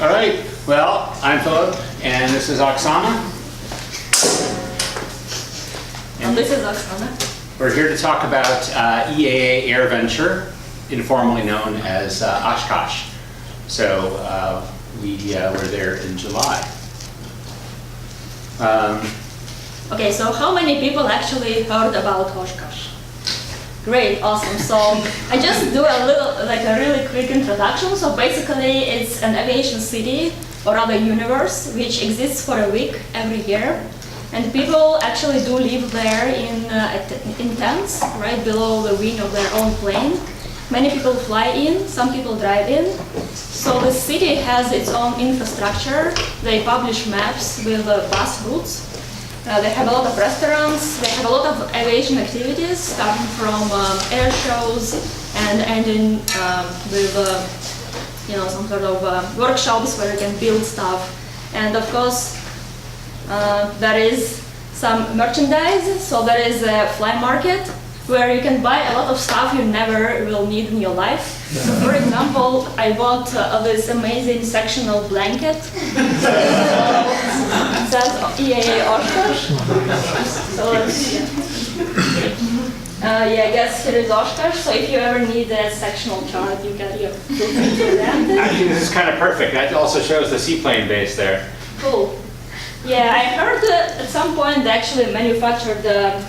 All right, well, I'm Philip, and this is Oxana. And this is Oxana. We're here to talk about EAA Air Venture, informally known as Oshkosh. So we were there in July. Okay, so how many people actually heard about Oshkosh? Great, awesome. So I just do a really quick introduction. So basically it's an aviation city, or rather universe, which exists for a week every year. And people actually do live there in tents, right below the wing of their own plane. Many people fly in, some people drive in. So the city has its own infrastructure. They publish maps with bus routes. They have a lot of restaurants, they have a lot of aviation activities, starting from air shows and ending with some sort of workshops where you can build stuff. And of course, there is some merchandise, so there is a flea market where you can buy a lot of stuff you never will need in your life. So for example, I bought this amazing sectional blanket. It says EAA Oshkosh. So let's see. I guess here is Oshkosh. So if you ever need a sectional chart, you can feel free to rent it. Actually, this is kind of perfect. That also shows the seaplane base there. Cool. Yeah, I heard at some point they actually manufactured the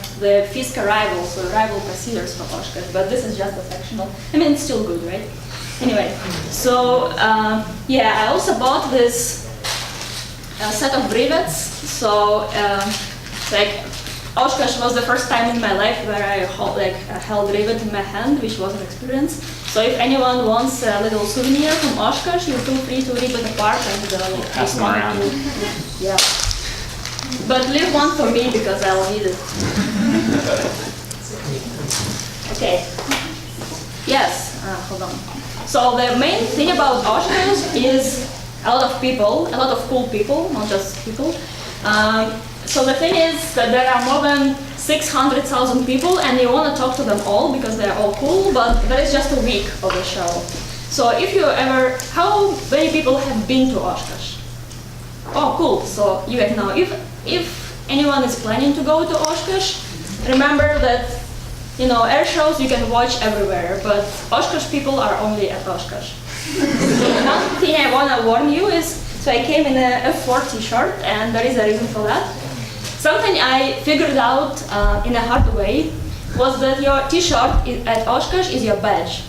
Fisker rivals, so rival procedures for Oshkosh, but this is just a sectional. I mean, it's still good, right? Anyway, so I also bought this set of rivets. So Oshkosh was the first time in my life where I held rivet in my hand, which was an experience. So if anyone wants a little souvenir from Oshkosh, you feel free to rip it apart and pass them around. Yeah. But leave one for me because I'll need it. Okay. Yes. Hold on. So the main thing about Oshkosh is a lot of people, a lot of cool people, not just people. So the thing is that there are more than 600,000 people, and you want to talk to them all because they are all cool, but there is just a week of the show. So if you ever, how many people have been to Oshkosh? Oh, cool. So you get know. If anyone is planning to go to Oshkosh, remember that air shows you can watch everywhere, but Oshkosh people are only at Oshkosh. One thing I want to warn you is, so I came in a F4 t-shirt, and there is a reason for that. Something I figured out in a hard way was that your t-shirt at Oshkosh is your badge.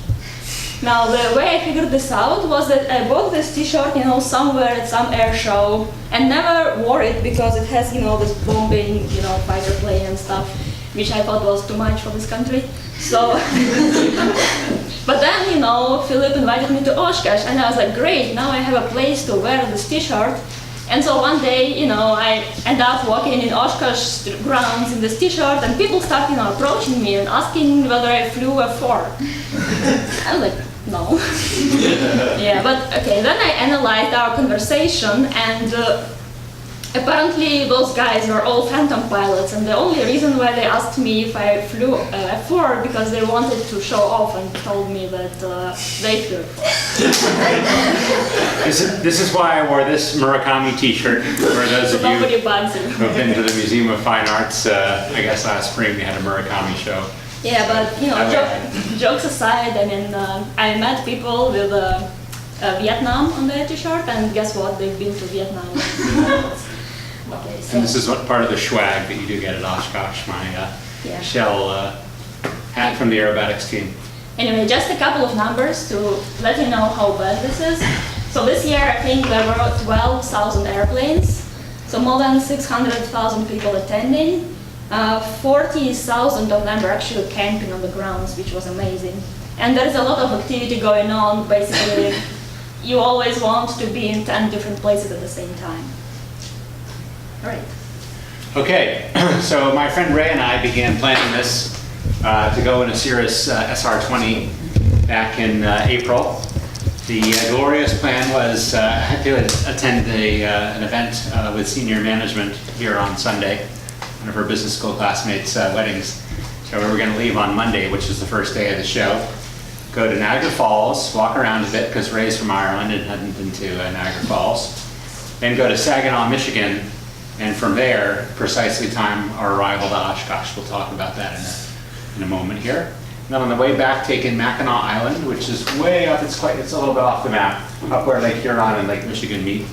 Now, the way I figured this out was that I bought this t-shirt, somewhere at some air show, and never wore it because it has, this bombing, fighter plane and stuff, which I thought was too much for this country. So, but then, Philip invited me to Oshkosh, and I was like, great, now I have a place to wear this t-shirt. And so one day, I ended up walking in Oshkosh grounds in this t-shirt, and people started, approaching me and asking whether I flew a F4. I was like, no. Yeah, but okay, then I analyzed our conversation, and apparently those guys were all Phantom pilots, and the only reason why they asked me if I flew a F4 because they wanted to show off and told me that they flew a F4. This is why I wore this Murakami t-shirt, for those of you Nobody bugs you. who have been to the Museum of Fine Arts. I guess last spring they had a Murakami show. Yeah, but jokes aside, I mean, I met people with Vietnam on their t-shirt, and guess what? They've been to Vietnam. Okay, so. And this is what part of the swag that you do get at Oshkosh, my shell hat from the aerobatics team. Anyway, just a couple of numbers to let you know how bad this is. So this year, I think there were 12,000 airplanes, so more than 600,000 people attending. 40,000 of them were actually camping on the grounds, which was amazing. And there's a lot of activity going on. Basically, you always want to be in 10 different places at the same time. All right. Okay, so my friend Ray and I began planning this to go in a Cirrus SR-20 back in April. The glorious plan was to attend an event with senior management here on Sunday, one of her business school classmates' weddings. So we were going to leave on Monday, which is the first day of the show. go to Niagara Falls, walk around a bit because Ray's from Ireland and hadn't been to Niagara Falls, then go to Saginaw, Michigan, and from there, precisely time our arrival to Oshkosh. We'll talk about that in a moment here. And then on the way back, take in Mackinac Island, which is way up, it's a little bit off the map, up where Lake Huron and Lake Michigan meet,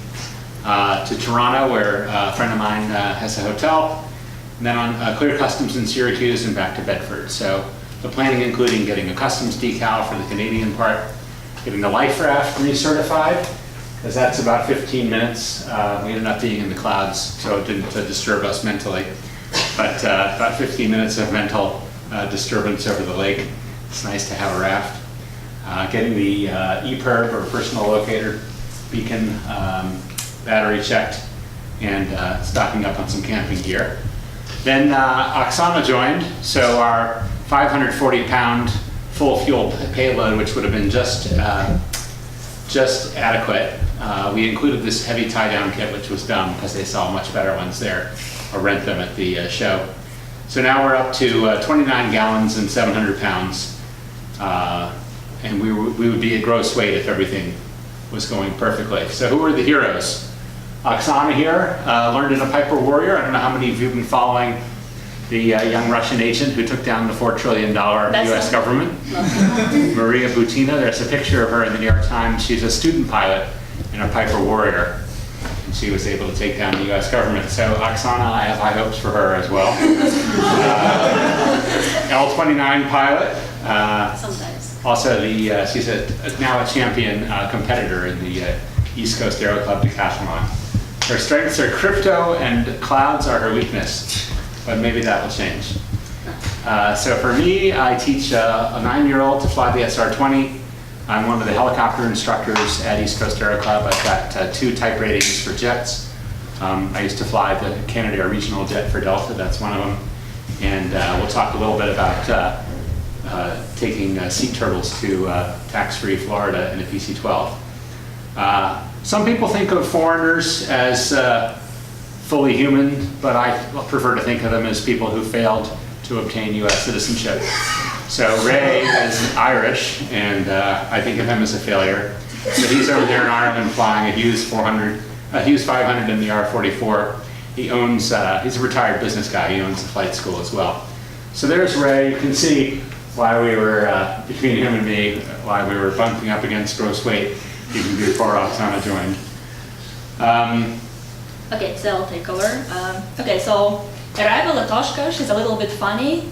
to Toronto, where a friend of mine has a hotel, and then on clear customs in Syracuse and back to Bedford. So the planning including getting a customs decal for the Canadian part, getting the life raft recertified, because that's about 15 minutes. We ended up being in the clouds, so it didn't disturb us mentally. But about 15 minutes of mental disturbance over the lake. It's nice to have a raft. Getting the EPIRB, or personal locator beacon, battery checked, and stocking up on some camping gear. Then Oksana joined, so our 540-pound full fuel payload, which would have been just adequate. We included this heavy tie-down kit, which was dumb because they sell much better ones there, or rent them at the show. So now we're up to 29 gallons and 700 pounds, and we would be at gross weight if everything was going perfectly. So who are the heroes? Oksana here learned in a Piper Warrior. I don't know how many of you have been following the young Russian agent who took down the $4 trillion US government. Maria Butina, there's a picture of her in the New York Times. She's a student pilot in a Piper Warrior. And she was able to take down the US government. So Oksana, I have high hopes for her as well. L-29 pilot. Sometimes. Also, she's now a champion competitor in the East Coast Aero Club decathlon. Her strengths are crypto and clouds are her weakness, but maybe that will change. So for me, I teach a 9-year-old to fly the SR-20. I'm one of the helicopter instructors at East Coast Aero Club. I've got 2 type ratings for jets. I used to fly the Canadair regional jet for Delta, that's one of them. And we'll talk a little bit about taking sea turtles to tax-free Florida in a PC-12. Some people think of foreigners as fully human, but I prefer to think of them as people who failed to obtain US citizenship. So Ray is Irish, and I think of him as a failure. So he's over there in Ireland flying a Hughes 500 in the R-44. He owns, he's a retired business guy, he owns a flight school as well. So there's Ray. You can see why we were, between him and me, why we were bumping up against gross weight even before Oksana joined. Okay, so I'll take over. Okay, so arrival at Oshkosh is a little bit funny.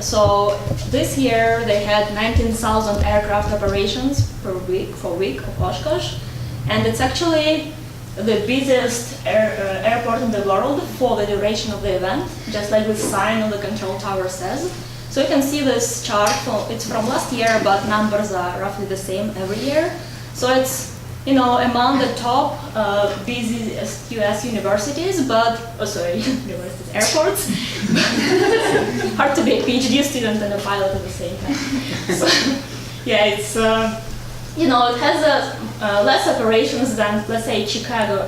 So this year they had 19,000 aircraft operations per week for week of Oshkosh, and it's actually the busiest airport in the world for the duration of the event, just like the sign on the control tower says. So you can see this chart, it's from last year, but numbers are roughly the same every year. So it's, you know, among the top busiest US universities, but, universities, airports. Hard to be a PhD student and a pilot at the same time. So, yeah, it's, you know, it has less operations than, let's say, Chicago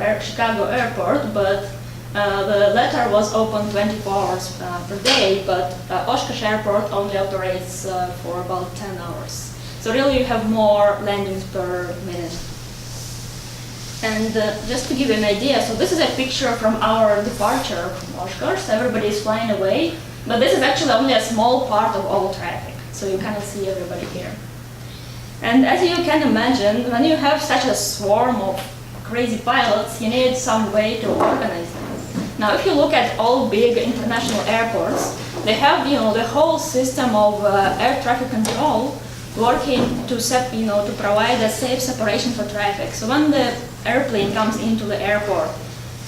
Airport, but the latter was open 24 hours per day, but Oshkosh Airport only operates for about 10 hours. So really you have more landings per minute. And just to give you an idea, so this is a picture from our departure from Oshkosh. So everybody is flying away, but this is actually only a small part of all traffic. So you cannot see everybody here. And as you can imagine, when you have such a swarm of crazy pilots, you need some way to organize them. Now, if you look at all big international airports, they have, you know, the whole system of air traffic control working to provide a safe separation for traffic. So when the airplane comes into the airport,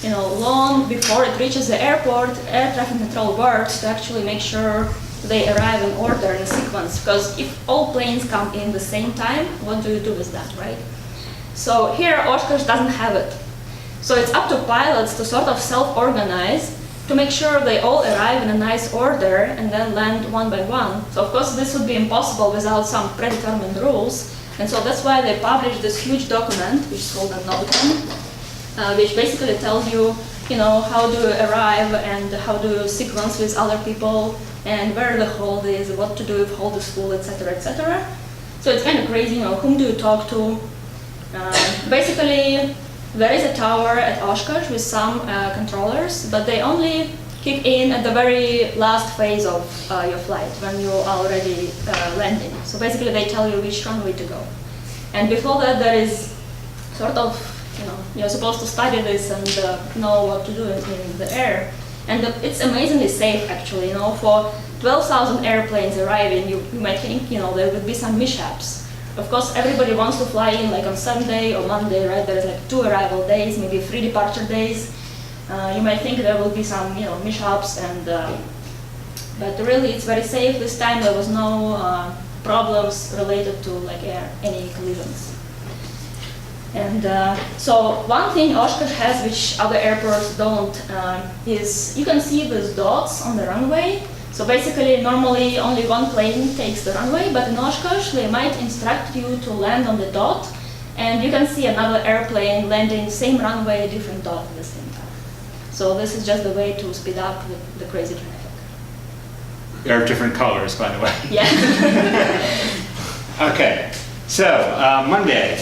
you know, long before it reaches the airport, air traffic control works to actually make sure they arrive in order, in sequence. Because if all planes come in the same time, what do you do with that, right? So here, Oshkosh doesn't have it. So it's up to pilots to sort of self-organize to make sure they all arrive in a nice order and then land one by one. So of course this would be impossible without some predetermined rules, and so that's why they published this huge document, which is called a NOTAM, which basically tells you, you know, how to arrive and how to sequence with other people and where the hold is, what to do if hold is full, etc., etc. So it's kind of crazy, whom do you talk to? Basically, there is a tower at Oshkosh with some controllers, but they only kick in at the very last phase of your flight, when you are already landing. So basically they tell you which runway to go. And before that there is sort of, you're supposed to study this and know what to do in the air. And it's amazingly safe actually, for 12,000 airplanes arriving, you might think, there would be some mishaps. Of course, everybody wants to fly in like on Sunday or Monday, right? There's like 2 arrival days, maybe 3 departure days. You might think there will be some, mishaps, but really it's very safe. This time there was no problems related to any collisions. And so one thing Oshkosh has, which other airports don't, is you can see those dots on the runway. So basically, normally only one plane takes the runway, but in Oshkosh they might instruct you to land on the dot, and you can see another airplane landing same runway, different dot at the same time. So this is just the way to speed up the crazy traffic. There are different colors, by the way. Yeah. Okay, so Monday.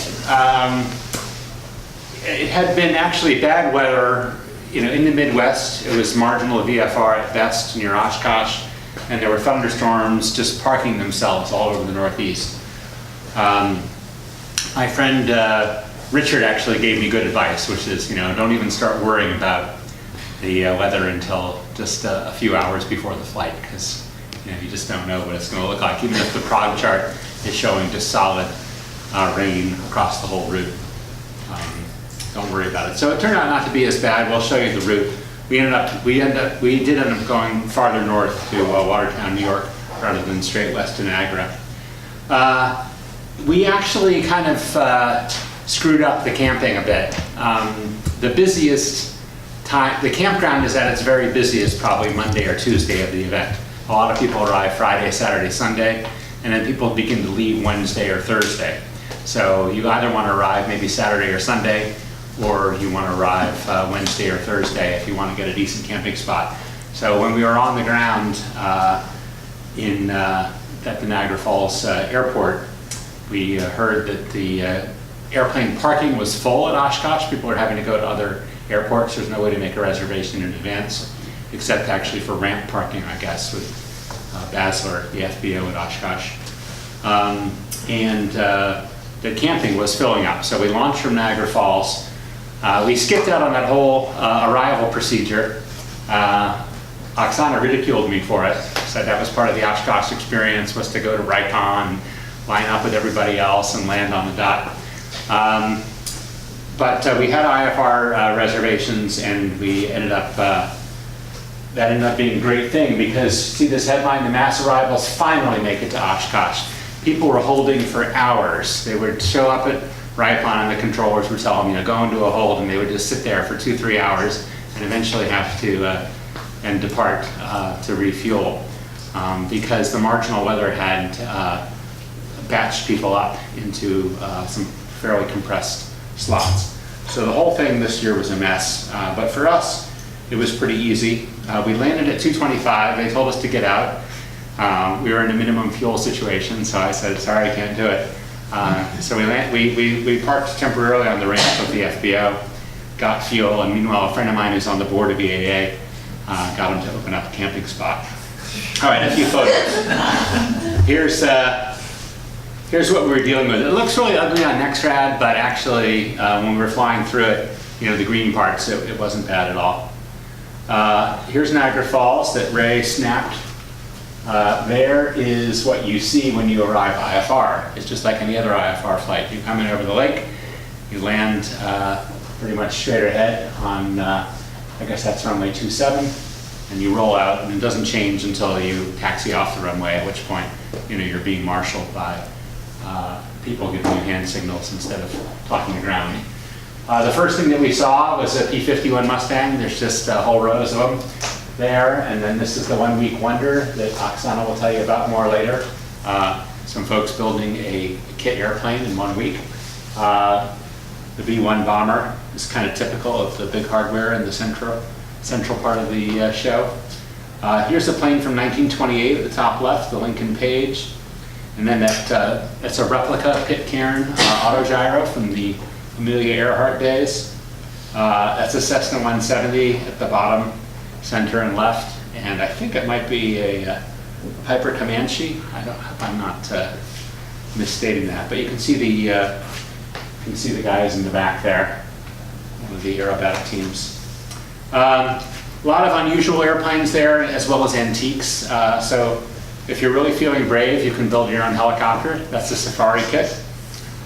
It had been actually bad weather, in the Midwest. It was marginal VFR at best near Oshkosh, and there were thunderstorms just parking themselves all over the Northeast. My friend Richard actually gave me good advice, which is, don't even start worrying about the weather until just a few hours before the flight, because you just don't know what it's going to look like. Even if the prog chart is showing just solid rain across the whole route. Don't worry about it. So it turned out not to be as bad. We'll show you the route. We did end up going farther north to Watertown, New York, rather than straight west to Niagara. We actually kind of screwed up the camping a bit. The busiest time, the campground is at its very busiest probably Monday or Tuesday of the event. A lot of people arrive Friday, Saturday, Sunday, and then people begin to leave Wednesday or Thursday. So you either want to arrive maybe Saturday or Sunday, or you want to arrive Wednesday or Thursday if you want to get a decent camping spot. So when we were on the ground at the Niagara Falls airport, we heard that the airplane parking was full at Oshkosh. People were having to go to other airports. There's no way to make a reservation in advance, except actually for ramp parking, I guess, with Basler, the FBO at Oshkosh. The camping was filling up. So we launched from Niagara Falls. We skipped out on that whole arrival procedure. Oksana ridiculed me for it, said that was part of the Oshkosh experience, was to go to Rikon, line up with everybody else and land on the dot. But we had IFR reservations, and we ended up, that ended up being a great thing, because see this headline, the mass arrivals finally make it to Oshkosh. People were holding for hours. They would show up at Rikon and the controllers would tell them, go into a hold, and they would just sit there for 2-3 hours and eventually have to depart to refuel because the marginal weather had batched people up into some fairly compressed slots. So the whole thing this year was a mess, but for us it was pretty easy. We landed at 2:25. They told us to get out. We were in a minimum fuel situation, so I said, sorry, I can't do it. So we parked temporarily on the ramp of the FBO, got fuel, and meanwhile a friend of mine who's on the board of EAA got him to open up a camping spot. All right, a few photos. Here's what we were dealing with. It looks really ugly on NextRad, but actually when we were flying through it, the green parts, it wasn't bad at all. Here's Niagara Falls that Ray snapped. There is what you see when you arrive IFR. It's just like any other IFR flight. You come in over the lake, you land pretty much straight ahead on, I guess that's runway 27, and you roll out, and it doesn't change until you taxi off the runway, at which point, you're being marshaled by people giving you hand signals instead of talking to ground. The first thing that we saw was a P-51 Mustang. There's just whole rows of them there, and then this is the 1 week wonder that Oksana will tell you about more later. Some folks building a kit airplane in 1 week. The B-1 bomber is kind of typical of the big hardware in the central part of the show. Here's a plane from 1928 at the top left, the Lincoln Page. And then that's a replica Pitcairn autogyro from the Amelia Earhart days. That's a Cessna 170 at the bottom, center and left. And I think it might be a Piper Comanche. I hope I'm not misstating that, but you can see the guys in the back there, one of the aerobatic teams. A lot of unusual airplanes there, as well as antiques. So if you're really feeling brave, you can build your own helicopter. That's the Safari kit.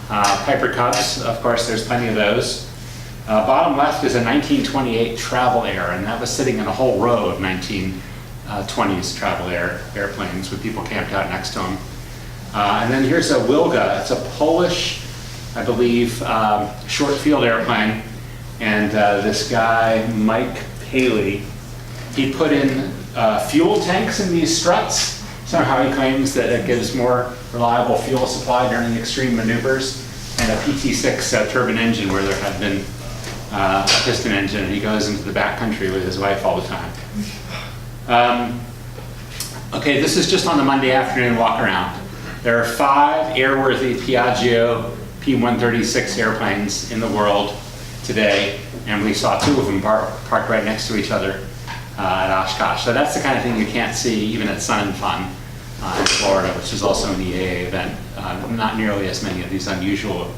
Piper Cubs, of course, there's plenty of those. Bottom left is a 1928 Travel Air, and that was sitting in a whole row of 1920s Travel Air airplanes with people camped out next to them. And then here's a Wilga. It's a Polish, I believe, short field airplane. And this guy, Mike Paley, he put in fuel tanks in these struts. Somehow he claims that it gives more reliable fuel supply during extreme maneuvers, and a PT6 turbine engine where there had been a piston engine, and he goes into the backcountry with his wife all the time. Okay, this is just on the Monday afternoon walk around. There are 5 airworthy Piaggio P136 airplanes in the world today, and we saw 2 of them parked right next to each other at Oshkosh. So that's the kind of thing you can't see even at Sun and Fun in Florida, which is also an EAA event. Not nearly as many of these unusual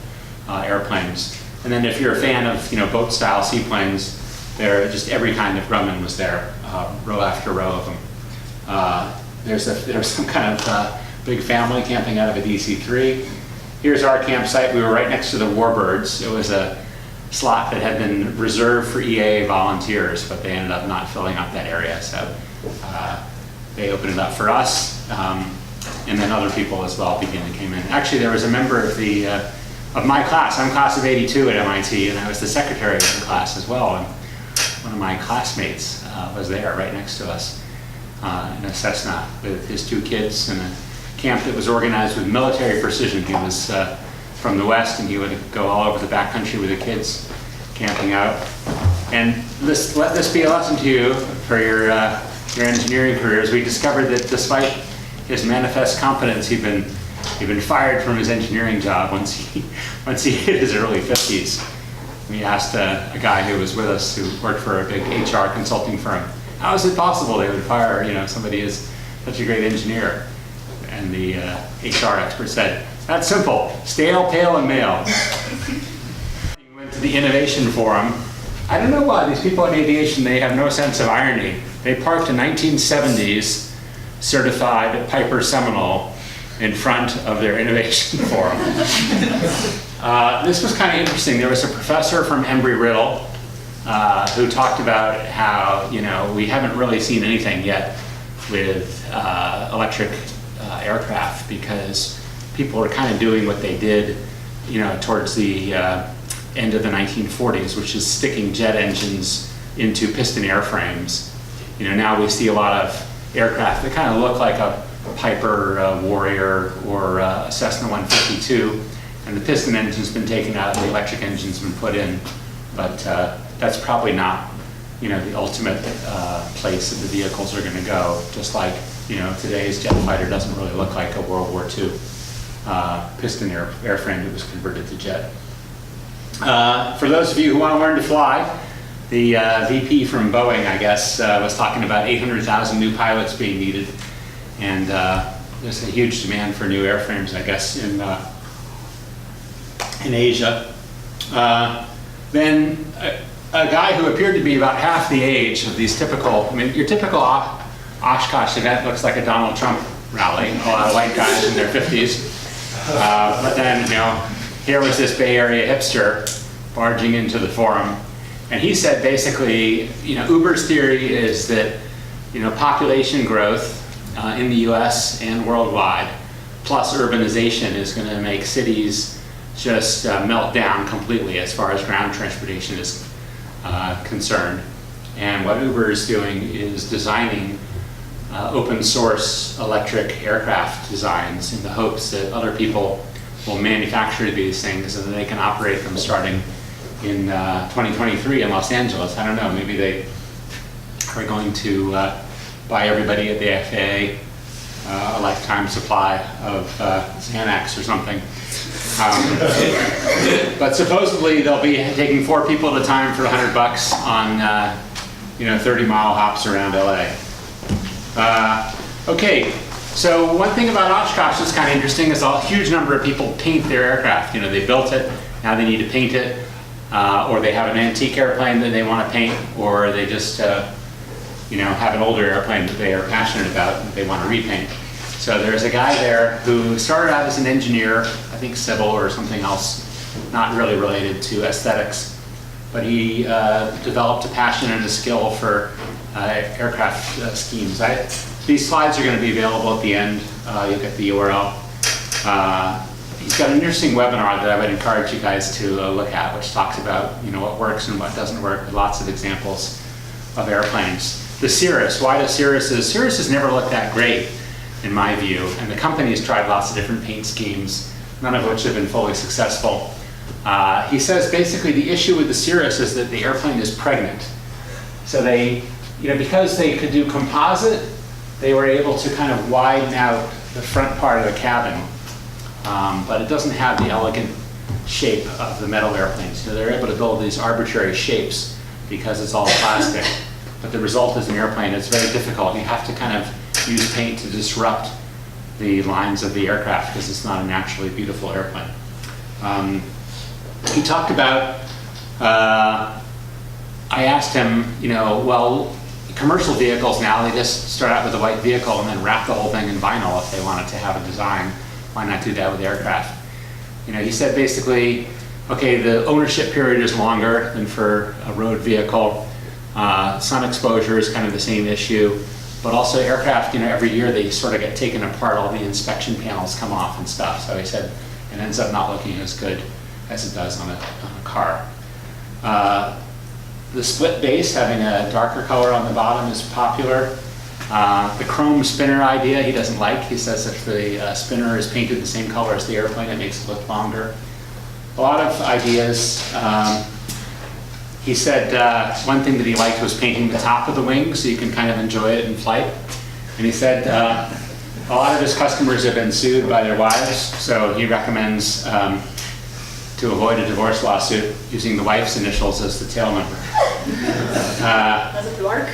airplanes. And then if you're a fan of boat-style seaplanes, there just every kind of Grumman was there, row after row of them. There's some kind of big family camping out of a DC-3. Here's our campsite. We were right next to the Warbirds. It was a slot that had been reserved for EAA volunteers, but they ended up not filling up that area, so they opened it up for us, and then other people as well came in. Actually, there was a member of my class. I'm class of '82 at MIT, and I was the secretary of the class as well. And one of my classmates was there right next to us in a Cessna with his 2 kids in a camp that was organized with military precision. He was from the West, and he would go all over the backcountry with the kids camping out. And let this be a lesson to you for your engineering careers. We discovered that despite his manifest competence, he'd been fired from his engineering job once he hit his early 50s. We asked a guy who was with us, who worked for a big HR consulting firm, how is it possible they would fire somebody who's such a great engineer? And the HR expert said, that's simple, stale, pale, and male. He went to the Innovation Forum. I don't know why these people in aviation, they have no sense of irony. They parked a 1970s certified Piper Seminole in front of their Innovation Forum. This was kind of interesting. There was a professor from Embry-Riddle who talked about how we haven't really seen anything yet with electric aircraft, because people are kind of doing what they did towards the end of the 1940s, which is sticking jet engines into piston airframes. Now we see a lot of aircraft that kind of look like a Piper Warrior or a Cessna 152, and the piston engine's been taken out and the electric engine's been put in. But that's probably not the ultimate place that the vehicles are going to go. Just like today's jet fighter doesn't really look like a World War II piston airframe that was converted to jet. For those of you who want to learn to fly, the VP from Boeing, I guess, was talking about 800,000 new pilots being needed, and there's a huge demand for new airframes, I guess, in Asia. Then a guy who appeared to be about half the age of these typical, your typical Oshkosh event looks like a Donald Trump rally, a lot of white guys in their 50s. But then, here was this Bay Area hipster barging into the forum, and he said basically, Uber's theory is that, population growth in the U.S. and worldwide, plus urbanization, is going to make cities just melt down completely as far as ground transportation is concerned. And what Uber is doing is designing open source electric aircraft designs in the hopes that other people will manufacture these things and then they can operate them starting in 2023 in Los Angeles. I don't know, maybe they are going to buy everybody at the FAA a lifetime supply of Xanax or something. But supposedly they'll be taking 4 people at a time for $100 on 30-mile hops around LA. Okay, so one thing about Oshkosh that's kind of interesting is a huge number of people paint their aircraft. They built it, now they need to paint it, or they have an antique airplane that they want to paint, or they just have an older airplane that they are passionate about and they want to repaint. So there's a guy there who started out as an engineer, I think civil or something else, not really related to aesthetics, but he developed a passion and a skill for aircraft schemes. These slides are going to be available at the end. You'll get the URL. He's got an interesting webinar that I would encourage you guys to look at, which talks about what works and what doesn't work, with lots of examples of airplanes. The Cirrus, why the Cirrus has never looked that great, in my view, and the company's tried lots of different paint schemes, none of which have been fully successful. He says basically the issue with the Cirrus is that the airplane is pregnant. So they, because they could do composite, they were able to kind of widen out the front part of the cabin, but it doesn't have the elegant shape of the metal airplanes. They're able to build these arbitrary shapes because it's all plastic, but the result is an airplane. It's very difficult. You have to kind of use paint to disrupt the lines of the aircraft because it's not a naturally beautiful airplane. He talked about, I asked him, well, commercial vehicles now, they just start out with a white vehicle and then wrap the whole thing in vinyl if they wanted to have a design. Why not do that with aircraft? He said basically, okay, the ownership period is longer than for a road vehicle. Sun exposure is kind of the same issue, but also aircraft, every year they sort of get taken apart, all the inspection panels come off and stuff. So he said it ends up not looking as good as it does on a car. The split base, having a darker color on the bottom, is popular. The chrome spinner idea he doesn't like. He says if the spinner is painted the same color as the airplane, it makes it look longer. A lot of ideas. He said one thing that he liked was painting the top of the wing so you can kind of enjoy it in flight. And he said a lot of his customers have been sued by their wives, so he recommends to avoid a divorce lawsuit using the wife's initials as the tail number. Does it work?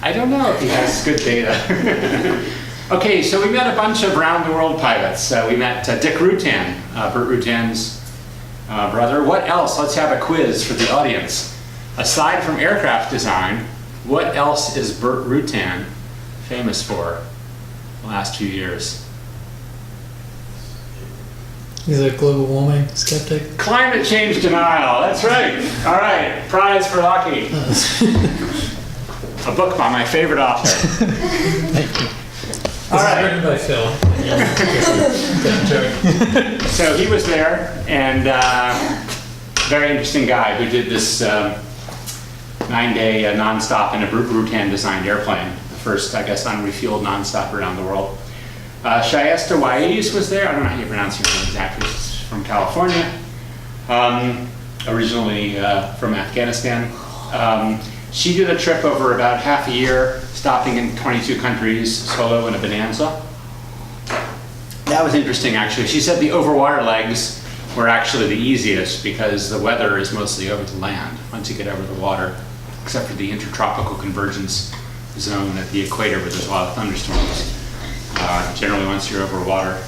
I don't know if he has good data. Okay, so we met a bunch of round-the-world pilots. We met Dick Rutan, Burt Rutan's brother. What else? Let's have a quiz for the audience. Aside from aircraft design, what else is Burt Rutan famous for the last few years? He's a global warming skeptic. Climate change denial, that's right. All right, prize for Lucky. A book by my favorite author. Thank you. All right. Written by Phil. So he was there, and very interesting guy who did this 9-day nonstop in a Rutan designed airplane. The first, I guess, unrefueled nonstop around the world. Shayesta Waiz was there. I don't know how you pronounce her name exactly. She's from California, originally from Afghanistan. She did a trip over about half a year, stopping in 22 countries, solo in a Bonanza. That was interesting, actually. She said the overwater legs were actually the easiest because the weather is mostly over the land once you get over the water, except for the intertropical convergence zone at the equator where there's a lot of thunderstorms. Generally, once you're over water,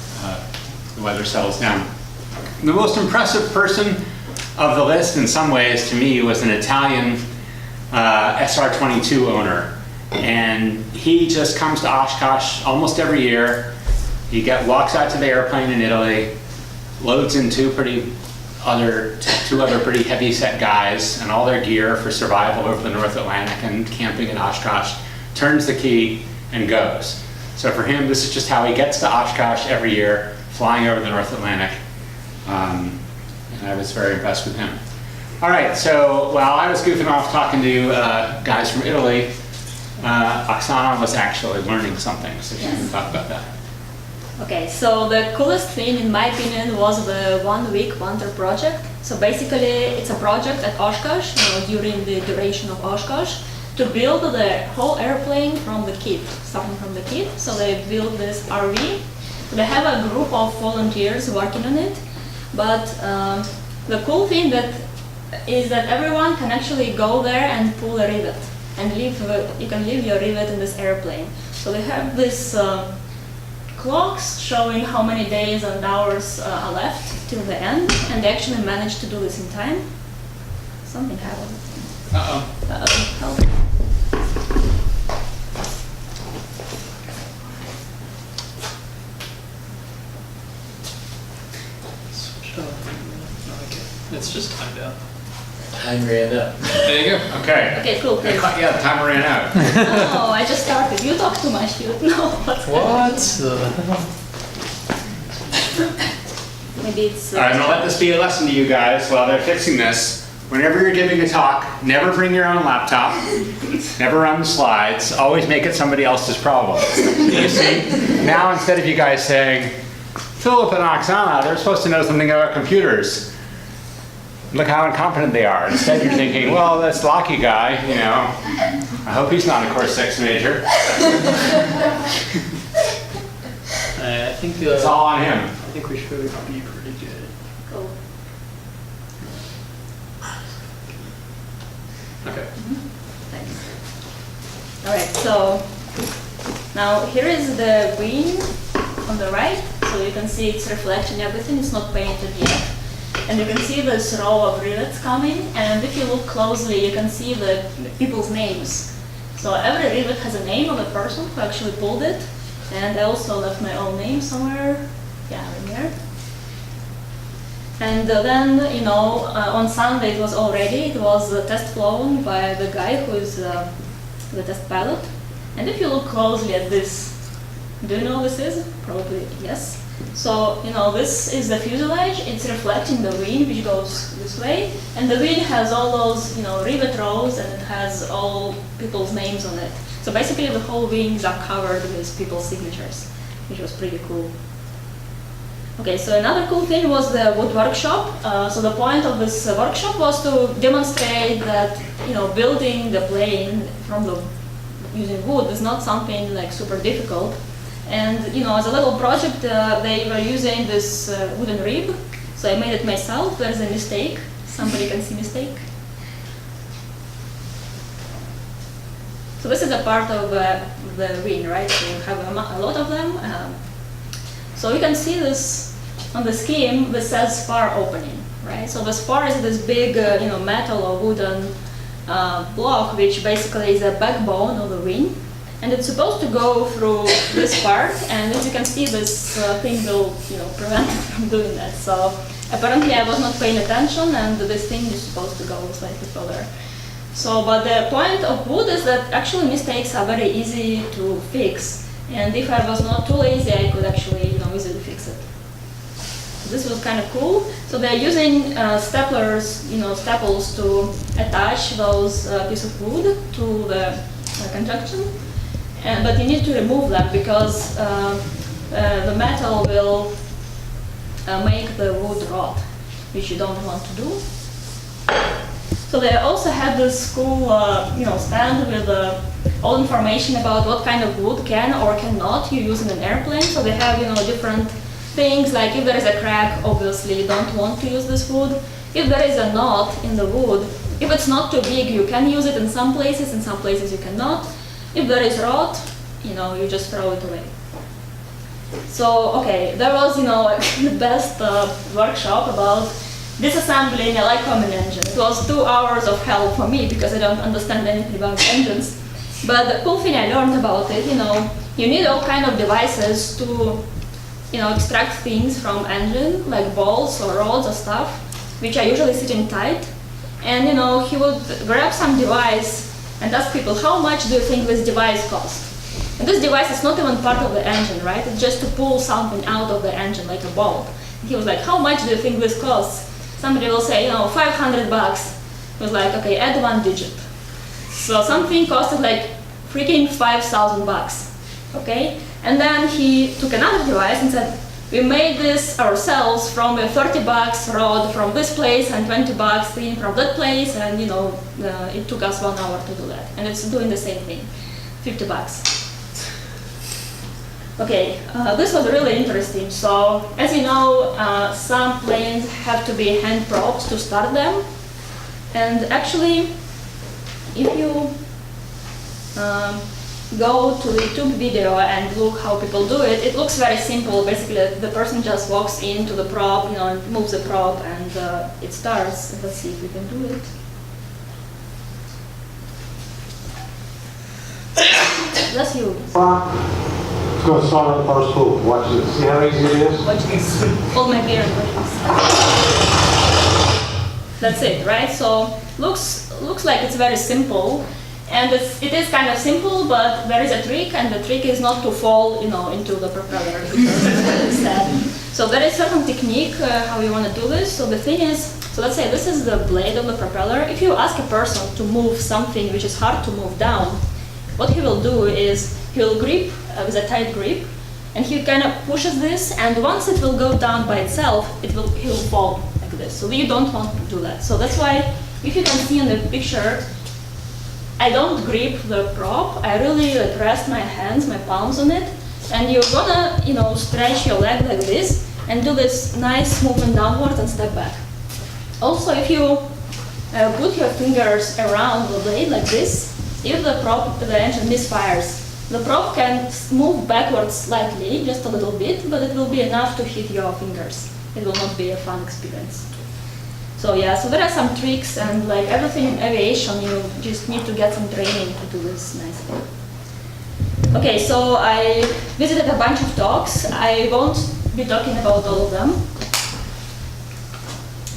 the weather settles down. The most impressive person of the list, in some ways, to me, was an Italian SR-22 owner. And he just comes to Oshkosh almost every year. He walks out to the airplane in Italy, loads in two other pretty heavy-set guys and all their gear for survival over the North Atlantic and camping in Oshkosh, turns the key, and goes. So for him, this is just how he gets to Oshkosh every year, flying over the North Atlantic. And I was very impressed with him. All right, so while I was goofing off talking to guys from Italy, Oksana was actually learning something, so she can talk about that. Okay, so the coolest thing, in my opinion, was the 1 week wonder project. So basically, it's a project at Oshkosh, during the duration of Oshkosh, to build the whole airplane from the kit, starting from the kit. So they built this RV. They have a group of volunteers working on it, but the cool thing is that everyone can actually go there and pull a rivet, and you can leave your rivet in this airplane. So they have this clocks showing how many days and hours are left till the end, and they actually managed to do this in time. Something happened. Uh-oh. Help. Switch it off. Okay. It's just timed out. Time ran up. There you go. Okay. Okay, cool. Please. Yeah, the timer ran out. Oh, I just started. You talk too much. You know what's What the hell? Maybe it's. All right, I'm gonna let this be a lesson to you guys while they're fixing this. Whenever you're giving a talk, never bring your own laptop, never run the slides, always make it somebody else's problem. You see? Now instead of you guys saying, Philip and Oksana, they're supposed to know something about computers. Look how incompetent they are. Instead you're thinking, well, this Locky guy, you know, I hope he's not a Course 6 major. I think It's all on him. I think we should be pretty good. Cool. Okay. Thanks. All right, so now here is the wing on the right. So you can see it's reflecting everything. It's not painted yet. And you can see this row of rivets coming. And if you look closely, you can see the people's names. So every rivet has a name of a person who actually pulled it. And I also left my own name somewhere. Yeah, in here. And then, you know, on Sunday it was all ready. It was test flown by the guy who is the test pilot. And if you look closely at this, do you know what this is? Probably yes. So, you know, this is the fuselage. It's reflecting the wing, which goes this way. And the wing has all those, you know, rivet rows, and it has all people's names on it. So basically the whole wings are covered with people's signatures, which was pretty cool. Okay, so another cool thing was the wood workshop. So the point of this workshop was to demonstrate that, you know, building the plane using wood is not something like super difficult. And, you know, as a little project, they were using this wooden rib. So I made it myself. There's a mistake. Somebody can see mistake. So this is a part of the wing, right? So you have a lot of them. So you can see this on the scheme. This says spar opening, right? So the spar is this big, you know, metal or wooden block, which basically is a backbone of the wing, and it's supposed to go through this part. And as you can see, this thing will, you know, prevent it from doing that. So apparently, I was not paying attention, and this thing is supposed to go slightly further. So, but the point of wood is that actually mistakes are very easy to fix. And if I was not too lazy, I could actually, you know, easily fix it. This was kind of cool. So they're using staplers, you know, staples to attach those pieces of wood to the construction. But you need to remove them because the metal will make the wood rot, which you don't want to do. So they also had this cool, you know, stand with all information about what kind of wood can or cannot you use in an airplane. So they have, you know, different things, like if there is a crack, obviously you don't want to use this wood. If there is a knot in the wood, if it's not too big, you can use it in some places you cannot. If there is rot, you know, you just throw it away. So, okay, there was, you know, the best workshop about disassembling a Lycoming engine. It was 2 hours of hell for me because I don't understand anything about engines. But the cool thing I learned about it, you know, you need all kind of devices to, you know, extract things from engine, like balls or rods or stuff, which are usually sitting tight. And, you know, he would grab some device and ask people, how much do you think this device costs? And this device is not even part of the engine, right? It's just to pull something out of the engine, like a bolt. He was like, how much do you think this costs? Somebody will say, you know, $500. He was like, okay, add 1 digit. So something costed like freaking $5,000, okay? And then he took another device and said, we made this ourselves from a 30 bucks rod from this place and 20 bucks in from that place, and you know, it took us 1 hour to do that. And it's doing the same thing, 50 bucks. Okay, this was really interesting. So, as you know, some planes have to be hand propped to start them. And actually, if you go to the YouTube video and look how people do it, it looks very simple. Basically, the person just walks into the prop, you know, and moves the prop, and it starts. Let's see if we can do it. That's you. It's going to start on the first hoop. Watch this. See how easy it is? Watch this. Hold my beer and watch this. That's it, right? So looks like it's very simple, and it is kind of simple, but there is a trick, and the trick is not to fall, you know, into the propeller instead. So there is certain technique how you want to do this. So the thing is, so let's say this is the blade of the propeller. If you ask a person to move something which is hard to move down, what he will do is he will grip with a tight grip, and he kind of pushes this, and once it will go down by itself, he will fall like this. So you don't want to do that. So that's why, if you can see in the picture, I don't grip the prop. I really like rest my hands, my palms on it, and you're gonna, you know, stretch your leg like this and do this nice movement downwards and step back. Also, if you put your fingers around the blade like this, if the engine misfires, the prop can move backwards slightly, just a little bit, but it will be enough to hit your fingers. It will not be a fun experience. So yeah, so there are some tricks, and like everything in aviation, you just need to get some training to do this nicely. Okay, so I visited a bunch of talks. I won't be talking about all of them,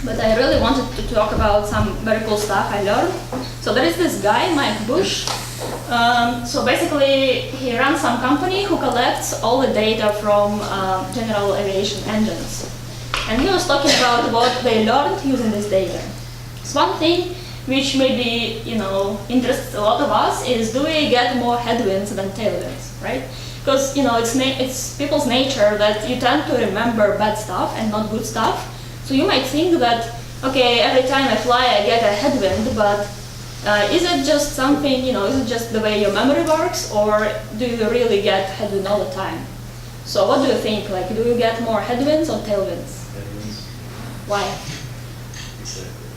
but I really wanted to talk about some very cool stuff I learned. So there is this guy, Mike Bush. So basically, he runs some company who collects all the data from general aviation engines. And he was talking about what they learned using this data. So one thing which maybe, you know, interests a lot of us is, do we get more headwinds than tailwinds, right? Because, you know, it's people's nature that you tend to remember bad stuff and not good stuff. So you might think that, okay, every time I fly I get a headwind, but is it just something, you know, is it just the way your memory works, or do you really get headwind all the time? So what do you think? Like, do you get more headwinds or tailwinds? Headwinds. Why? Exactly.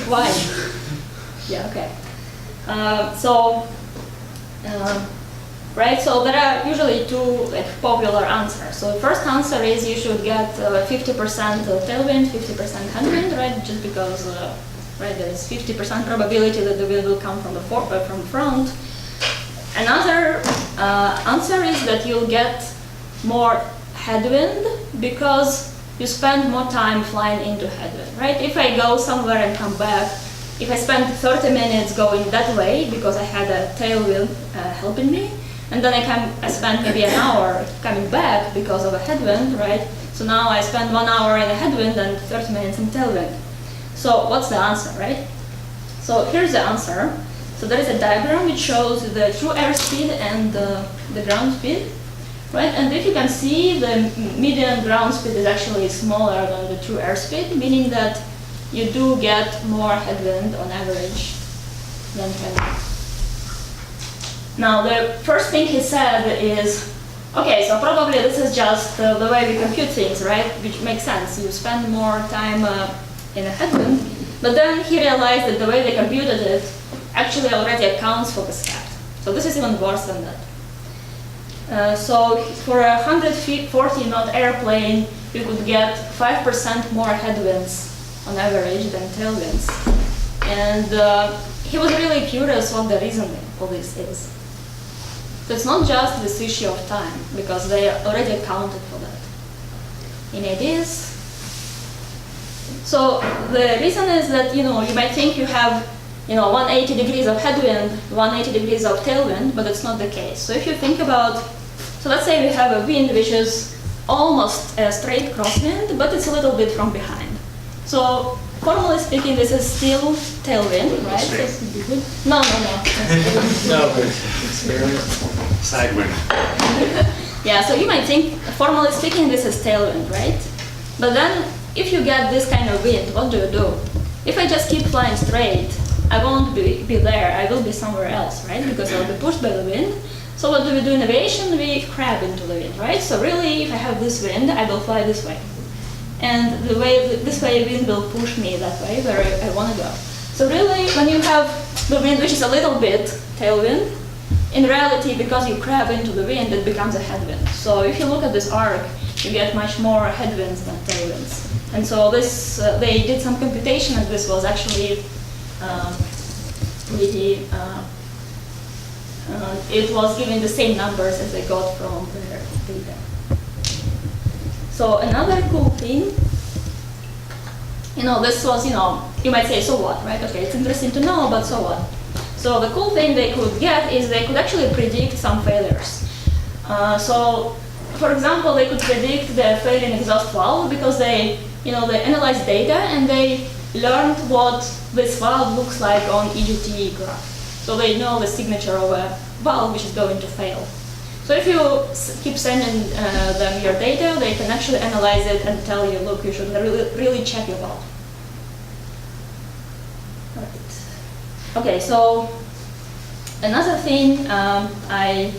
Why? Yeah, okay. Right, so there are usually two popular answers. So the first answer is you should get 50% tailwind, 50% headwind, right? Just because, right, there is 50% probability that the wind will come from the front. Another answer is that you'll get more headwind because you spend more time flying into headwind, right? If I go somewhere and come back, if I spend 30 minutes going that way because I had a tailwind helping me, and then I spend maybe an hour coming back because of a headwind, right? So now I spend 1 hour in a headwind and 30 minutes in tailwind. So what's the answer, right? So here's the answer. So there is a diagram which shows the true airspeed and the ground speed, right? And if you can see, the median ground speed is actually smaller than the true airspeed, meaning that you do get more headwind on average than tailwind. Now, the first thing he said is, okay, so probably this is just the way we compute things, right? Which makes sense. You spend more time in a headwind, but then he realized that the way they computed it actually already accounts for the scat. So this is even worse than that. So for a 140 knot airplane, you could get 5% more headwinds on average than tailwinds. And he was really curious what the reason for this is. So it's not just this issue of time, because they already accounted for that. Any ideas? So the reason is that, you know, you might think you have, you know, 180 degrees of headwind, 180 degrees of tailwind, but it's not the case. So if you think about, so let's say we have a wind which is almost a straight crosswind, but it's a little bit from behind. So formally speaking, this is still tailwind, right? So this would be good. No. No, but experiment. Side wind. Yeah, so you might think, formally speaking, this is tailwind, right? But then, if you get this kind of wind, what do you do? If I just keep flying straight, I won't be there, I will be somewhere else, right? Because I'll be pushed by the wind. So what do we do in aviation? We crab into the wind, right? So really, if I have this wind, I will fly this way. And this way wind will push me that way where I want to go. So really, when you have the wind, which is a little bit tailwind, in reality, because you crab into the wind, it becomes a headwind. So if you look at this arc, you get much more headwinds than tailwinds. And so this, they did some computation, and this was actually it was giving the same numbers as they got from their data. So another cool thing, this was, you might say, so what, right? Okay, it's interesting to know, but so what? So the cool thing they could get is they could actually predict some failures. So, for example, they could predict the failing exhaust valve because they analyzed data and they learned what this valve looks like on EGT graph. So they know the signature of a valve which is going to fail. So if you keep sending them your data, they can actually analyze it and tell you, look, you should really check your valve. Right. Okay, so another thing I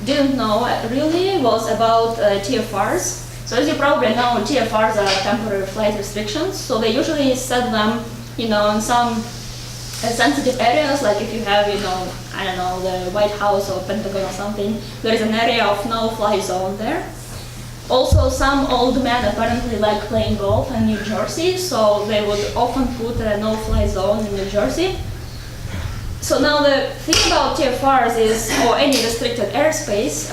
didn't know really was about TFRs. So as you probably know, TFRs are temporary flight restrictions. So they usually set them, in some sensitive areas, like if you have, I don't know, the White House or Pentagon or something, there is an area of no-fly zone there. Also, some old men apparently like playing golf in New Jersey, so they would often put a no-fly zone in New Jersey. So now the thing about TFRs is, or any restricted airspace,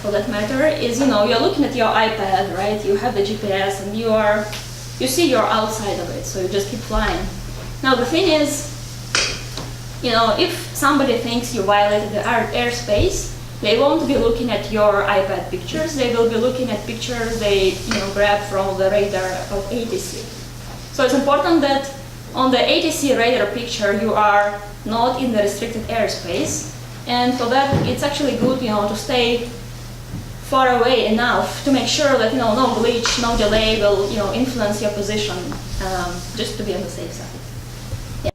for that matter, is, you're looking at your iPad, right? You have the GPS and you see you're outside of it, so you just keep flying. Now the thing is, if somebody thinks you violated the airspace, they won't be looking at your iPad pictures, they will be looking at pictures they grab from the radar of ATC. So it's important that on the ATC radar picture you are not in the restricted airspace, and for that it's actually good to stay far away enough to make sure that no glitch, no delay will influence your position, just to be on the safe side. Yeah.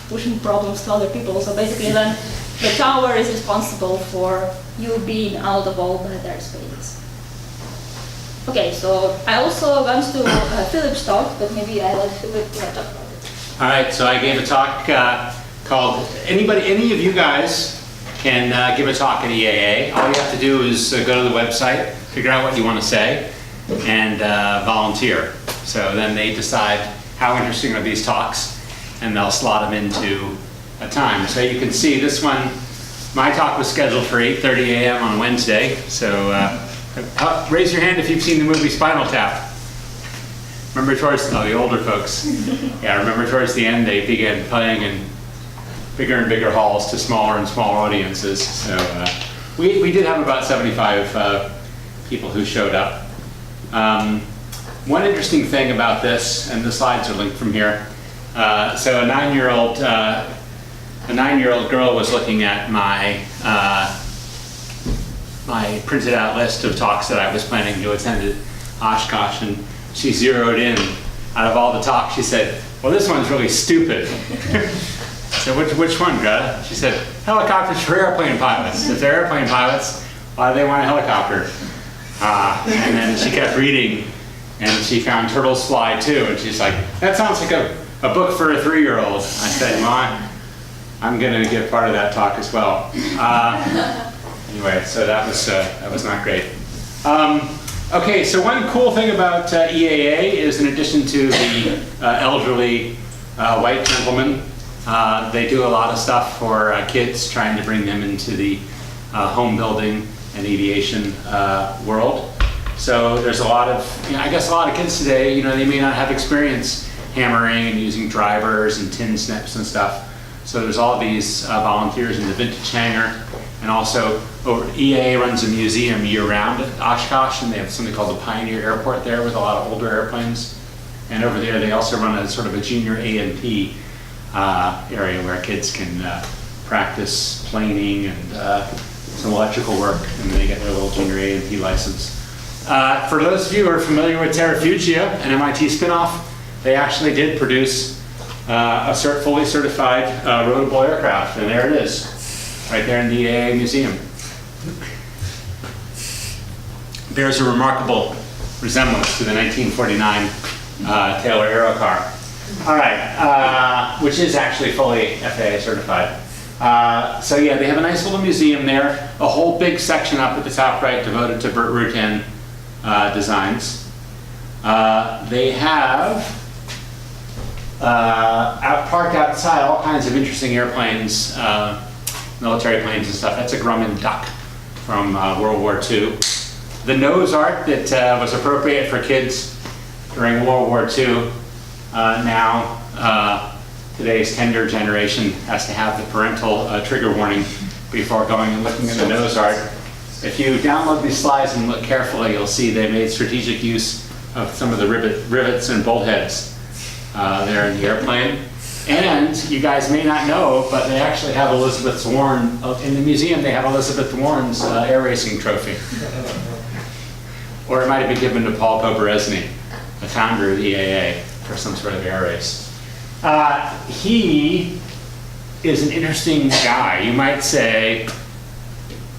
Pushing problems to other people, so basically then the tower is responsible for you being out of all bad airspaces. Okay, so I also went to Philip's talk, but maybe I let Philip talk about it. All right, so I gave a talk called, any of you guys can give a talk at EAA. All you have to do is go to the website, figure out what you want to say, and volunteer. So then they decide how interesting are these talks, and they'll slot them into a time. So you can see this one, my talk was scheduled for 8:30 a.m. on Wednesday. So raise your hand if you've seen the movie Spinal Tap. Remember towards, the older folks. Yeah, remember towards the end they began playing in bigger and bigger halls to smaller and smaller audiences. So we did have about 75 people who showed up. One interesting thing about this, and the slides are linked from here. So a 9-year-old girl was looking at my my printed out list of talks that I was planning to attend at Oshkosh, and she zeroed in. Out of all the talks, she said, well, this one's really stupid. So which one, Greta? She said, helicopters for airplane pilots. If they're airplane pilots, why do they want a helicopter? And then she kept reading, and she found Turtles Fly Too, and she's like, that sounds like a book for a 3-year-old. I said, well, I'm going to give part of that talk as well. Anyway, so that was not great. Okay, so one cool thing about EAA is, in addition to the elderly white gentlemen, they do a lot of stuff for kids, trying to bring them into the home building and aviation world. So there's a lot of, I guess a lot of kids today, they may not have experience hammering and using drivers and tin snips and stuff. So there's all these volunteers in the vintage hangar, and also EAA runs a museum year-round at Oshkosh, and they have something called the Pioneer Airport there with a lot of older airplanes. And over there they also run a sort of a junior A&P area where kids can practice planing and some electrical work, and they get their little junior A&P license. For those of you who are familiar with Terrafugia, an MIT spinoff, they actually did produce a fully certified rotable aircraft, and there it is, right there in the EAA museum. Bears a remarkable resemblance to the 1949 Taylor Aerocar. All right, which is actually fully FAA certified. So yeah, they have a nice little museum there, a whole big section up at the top right devoted to Burt Rutan designs. They have parked outside all kinds of interesting airplanes, military planes and stuff. That's a Grumman Duck from World War II. The nose art that was appropriate for kids during World War II, now today's tender generation has to have the parental trigger warning before going and looking at the nose art. If you download these slides and look carefully, you'll see they made strategic use of some of the rivets and bolt heads there in the airplane. And you guys may not know, but they actually have Elizabeth Warren, in the museum they have Elizabeth Warren's air racing trophy. Or it might have been given to Paul Poburinnaya, the founder of the EAA, for some sort of air race. He is an interesting guy. You might say,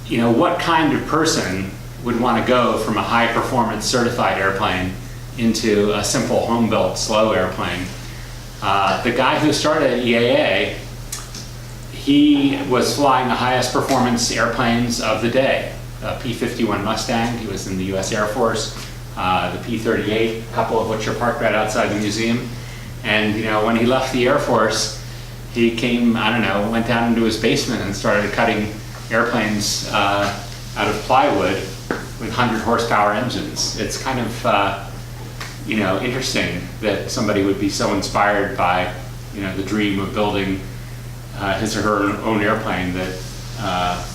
you know, what kind of person would want to go from a high-performance certified airplane into a simple home-built slow airplane? The guy who started EAA, he was flying the highest performance airplanes of the day. P-51 Mustang, he was in the US Air Force, the P-38, a couple of which are parked right outside the museum. And you know, when he left the Air Force, he came, I don't know, went down into his basement and started cutting airplanes out of plywood with 100 horsepower engines. It's kind of, you know, interesting that somebody would be so inspired by, you know, the dream of building his or her own airplane that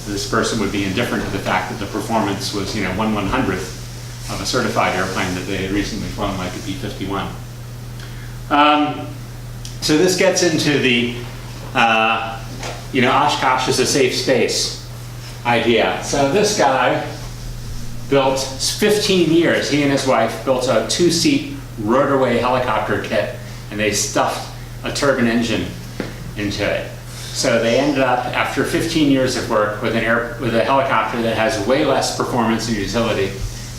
this person would be indifferent to the fact that the performance was, you know, 1/100th of a certified airplane that they had recently flown, like a P-51. So this gets into the, you know, Oshkosh is a safe space idea. So this guy built 15 years, he and his wife built a 2-seat rotorway helicopter kit, and they stuffed a turbine engine into it. So they ended up, after 15 years of work, with a helicopter that has way less performance and utility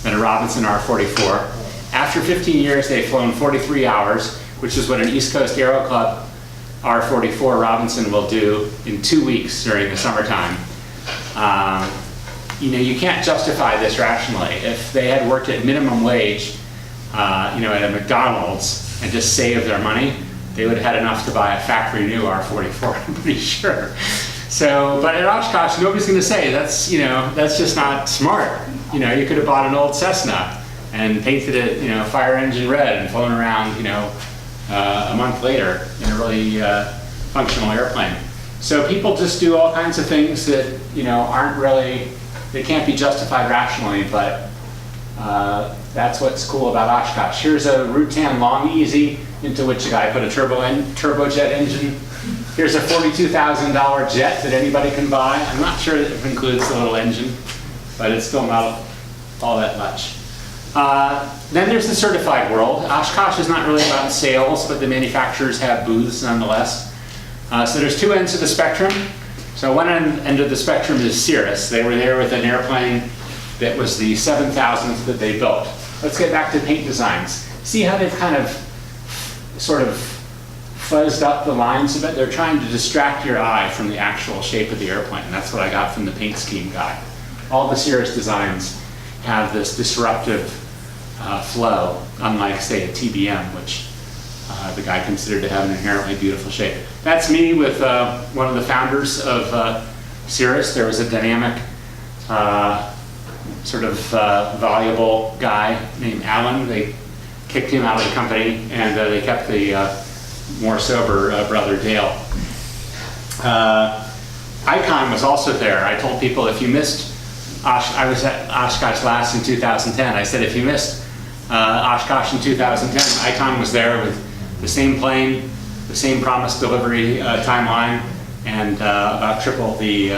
than a Robinson R-44. After 15 years, they've flown 43 hours, which is what an East Coast Aero Club R-44 Robinson will do in 2 weeks during the summertime. You know, you can't justify this rationally. If they had worked at minimum wage, you know, at a McDonald's and just saved their money, they would have had enough to buy a factory new R-44, I'm pretty sure. So, but at Oshkosh, nobody's going to say that's, you know, that's just not smart. You know, you could have bought an old Cessna and painted it, you know, fire engine red and flown around, you know, a month later in a really functional airplane. So people just do all kinds of things that, you know, aren't really, they can't be justified rationally, but that's what's cool about Oshkosh. Here's a Rutan Long Easy into which a guy put a turbojet engine. Here's a $42,000 jet that anybody can buy. I'm not sure if it includes the little engine, but it's still not all that much. Then there's the certified world. Oshkosh is not really about sales, but the manufacturers have booths nonetheless. So there's two ends of the spectrum. So one end of the spectrum is Cirrus. They were there with an airplane that was the 7,000th that they built. Let's get back to paint designs. See how they've kind of sort of fuzzed up the lines a bit? They're trying to distract your eye from the actual shape of the airplane. That's what I got from the paint scheme guy. All the Cirrus designs have this disruptive flow, unlike, say, a TBM, which the guy considered to have an inherently beautiful shape. That's me with one of the founders of Cirrus. There was a dynamic, sort of voluble guy named Alan. They kicked him out of the company, and they kept the more sober brother Dale. Icon was also there. I told people if you missed, I was at Oshkosh last in 2010. I said if you missed Oshkosh in 2010, Icon was there with the same plane, the same promised delivery timeline, and about triple the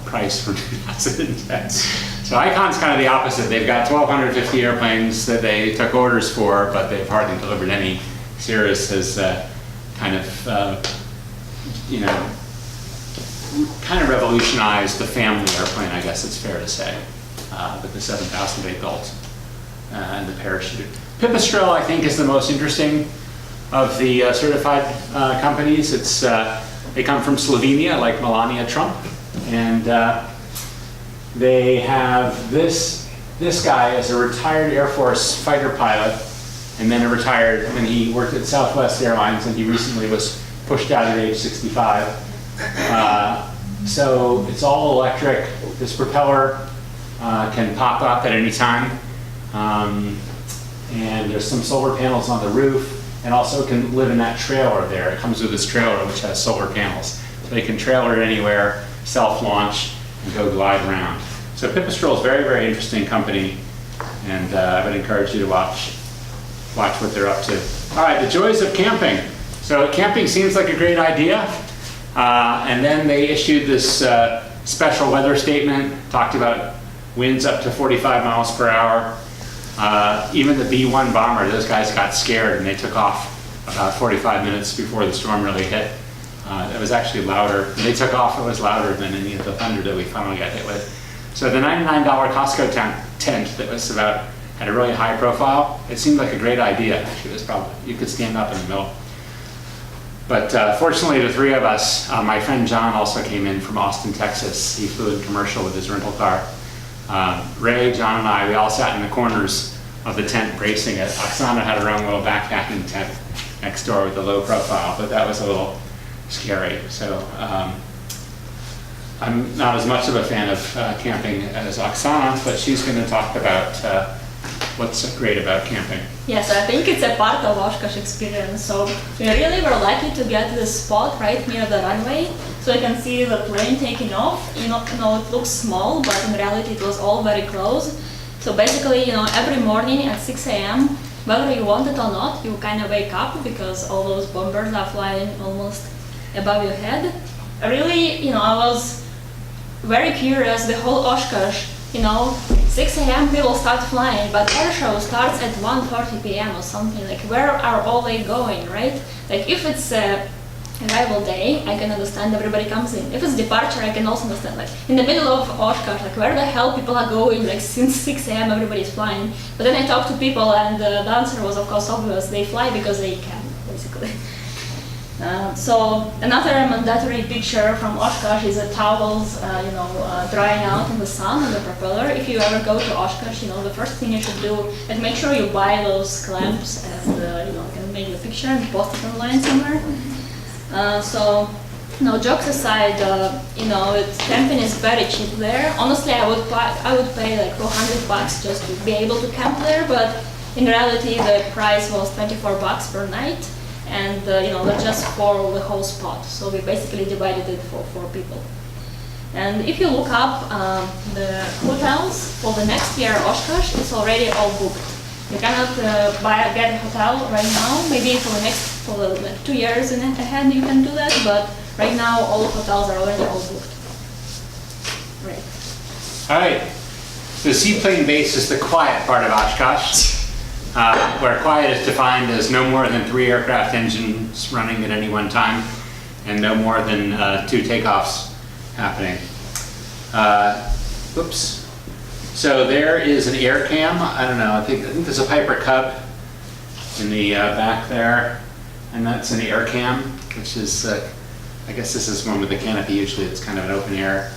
price for 2010. So Icon's kind of the opposite. They've got 1,250 airplanes that they took orders for, but they've hardly delivered any. Cirrus has kind of, you know, kind of revolutionized the family airplane, I guess it's fair to say, with the 7000 they built and the parachute. Pipistrel, I think, is the most interesting of the certified companies. It's they come from Slovenia, like Melania Trump, and they have this guy as a retired Air Force fighter pilot, and then he worked at Southwest Airlines, and he recently was pushed out at age 65. So it's all electric. This propeller can pop up at any time. And there's some solar panels on the roof, and also can live in that trailer there. It comes with this trailer which has solar panels. So they can trailer it anywhere, self-launch, and go glide around. So Pipistrel is a very, very interesting company, and I would encourage you to watch what they're up to. All right, the joys of camping. So camping seems like a great idea. And then they issued this special weather statement, talked about winds up to 45 miles per hour. Even the B-1 bomber, those guys got scared and they took off about 45 minutes before the storm really hit. It was actually louder. When they took off, it was louder than any of the thunder that we finally got hit with. So the $99 Costco tent that was had a really high profile, it seemed like a great idea. Actually, it was probably, you could stand up in the middle. But fortunately, the three of us, my friend John also came in from Austin, Texas. He flew in commercial with his rental car. Ray, John, and I, we all sat in the corners of the tent bracing it. Oxana had her own little backpacking tent next door with a low profile, but that was a little scary. So I'm not as much of a fan of camping as Oxana, but she's going to talk about what's great about camping. Yes, I think it's a part of Oshkosh experience. So we really were lucky to get this spot right near the runway, so you can see the plane taking off. You know, it looks small, but in reality it was all very close. So basically, every morning at 6 a.m., whether you want it or not, you kind of wake up because all those bombers are flying almost above your head. Really, I was very curious. The whole Oshkosh, 6 a.m. people start flying, but air show starts at 1:30 p.m. or something. Like, where are all they going, right? Like, if it's arrival day, I can understand everybody comes in. If it's departure, I can also understand. Like, in the middle of Oshkosh, like, where the hell people are going? Like, since 6 a.m. everybody's flying. But then I talked to people, and the answer was, of course, obvious. They fly because they can, basically. So another mandatory picture from Oshkosh is the towels, drying out in the sun on the propeller. If you ever go to Oshkosh, the first thing you should do is make sure you buy those clamps, and you can make the picture and post it online somewhere. So, jokes aside, camping is very cheap there. Honestly, I would pay like $400 just to be able to camp there, but in reality, the price was $24 per night. And that's just for the whole spot. So we basically divided it for 4 people. And if you look up the hotels for the next year, Oshkosh, it's already all booked. You cannot get a hotel right now. Maybe for the 2 years ahead you can do that, but right now all the hotels are already all booked. Right. All right. The seaplane base is the quiet part of Oshkosh. Where quiet is defined as no more than 3 aircraft engines running at any one time, and no more than 2 takeoffs happening. Oops. So there is an air cam. I don't know. I think there's a Piper Cub in the back there, and that's an air cam, which is I guess this is one with the canopy. Usually it's kind of an open air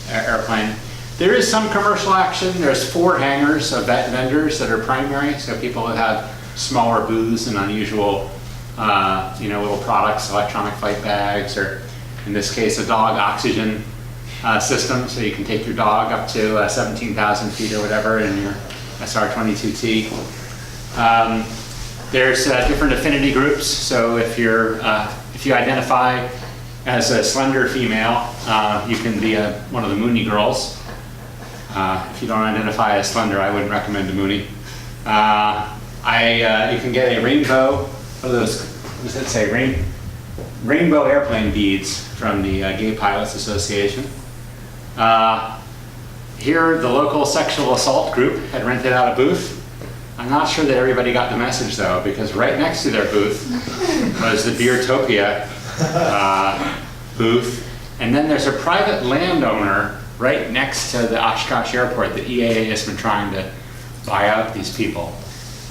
airplane. There is some commercial action. There's 4 hangars of vendors that are primary, so people that have smaller booths and unusual, little products, electronic flight bags, or in this case, a dog oxygen system, so you can take your dog up to 17,000 feet or whatever in your SR-22T. There's different affinity groups, so if you identify as a slender female, you can be one of the Mooney girls. If you don't identify as slender, I wouldn't recommend a Mooney. You can get a rainbow, what does that say? Rainbow airplane beads from the Gay Pilots Association. Here, the local sexual assault group had rented out a booth. I'm not sure that everybody got the message though, because right next to their booth was the Beertopia booth. And then there's a private landowner right next to the Oshkosh airport. The EAA has been trying to buy out these people.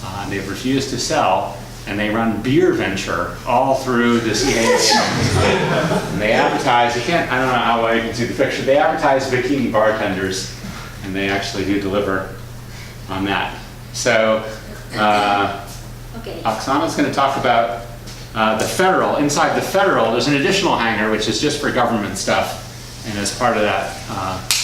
And they've refused to sell, and they run beer venture all through this EAA. And they advertise, I don't know how well you can see the picture, they advertise bikini bartenders, and they actually do deliver on that. So, Okay. Oksana's going to talk about the federal. Inside the federal, there's an additional hangar, which is just for government stuff. And as part of that,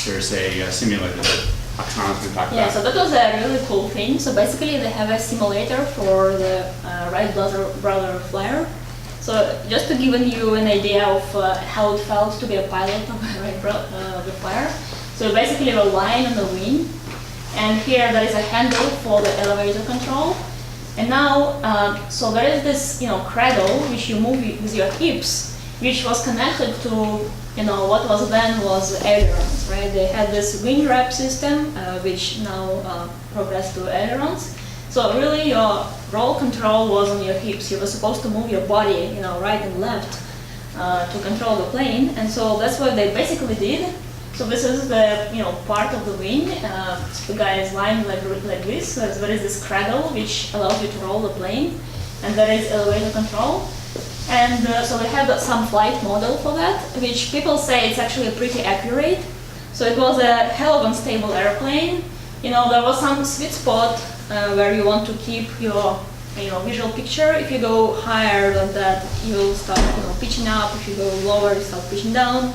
there's a simulator that Oksana's going to talk Yeah, about. so that was a really cool thing. So basically they have a simulator for the Wright brother flyer. So just to give you an idea of how it felt to be a pilot of a Wright the flyer. So basically we're lying on the wing, and here there is a handle for the elevator control. And now, so there is this, cradle which you move with your hips, which was connected to, what was then was ailerons, right? They had this wing wrap system, which now progressed to ailerons. So really your roll control was on your hips. You were supposed to move your body, right and left to control the plane. And so that's what they basically did. So this is the part of the wing. The guy is lying like this. So there is this cradle which allows you to roll the plane, and there is elevator control. And so they have some flight model for that, which people say it's actually pretty accurate. So it was a hell of an unstable airplane. There was some sweet spot where you want to keep your visual picture. If you go higher than that, you will start pitching up. If you go lower, you start pitching down.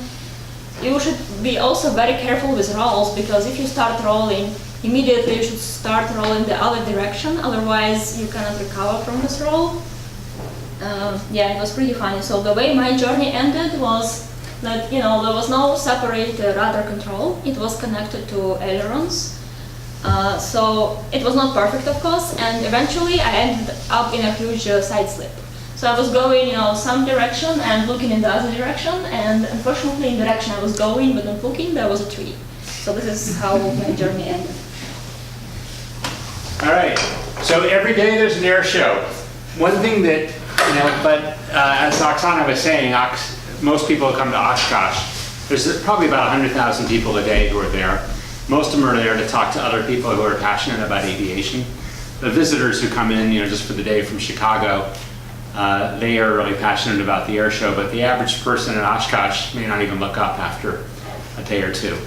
You should be also very careful with rolls, because if you start rolling, immediately you should start rolling the other direction, otherwise you cannot recover from this roll. Yeah, it was pretty funny. So the way my journey ended was that there was no separate rudder control. It was connected to ailerons. So it was not perfect, of course, and eventually I ended up in a huge side slip. So I was going, some direction and looking in the other direction, and unfortunately in the direction I was going but not looking, there was a tree. So this is how my journey ended. All right, so every day there's an air show. One thing that, as Oksana was saying, most people who come to Oshkosh, there's probably about 100,000 people a day who are there. Most of them are there to talk to other people who are passionate about aviation. The visitors who come in, just for the day from Chicago, they are really passionate about the air show, but the average person in Oshkosh may not even look up after a day or two.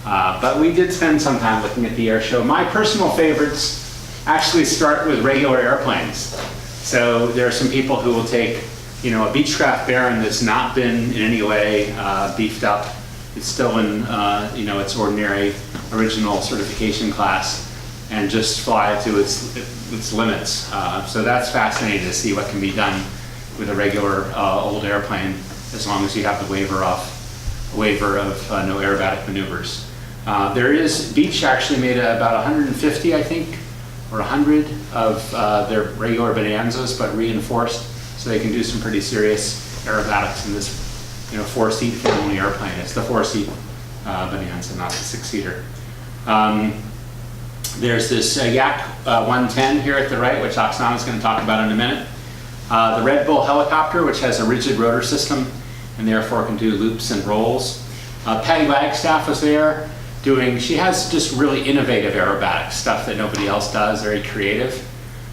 But we did spend some time looking at the air show. My personal favorites actually start with regular airplanes. So there are some people who will take, a Beechcraft Baron that's not been in any way beefed up. It's still in, its ordinary original certification class, and just fly it to its limits. So that's fascinating to see what can be done with a regular old airplane, as long as you have the waiver of no aerobatic maneuvers. Beech actually made about 150, I think, or 100 of their regular Bonanzas, but reinforced, so they can do some pretty serious aerobatics in this, 4-seat family airplane. It's the 4-seat Bonanza, not the 6-seater. There's this Yak 110 here at the right, which Oksana is going to talk about in a minute. The Red Bull helicopter, which has a rigid rotor system and therefore can do loops and rolls. Patty Wagstaff was there she has just really innovative aerobatic stuff that nobody else does, very creative.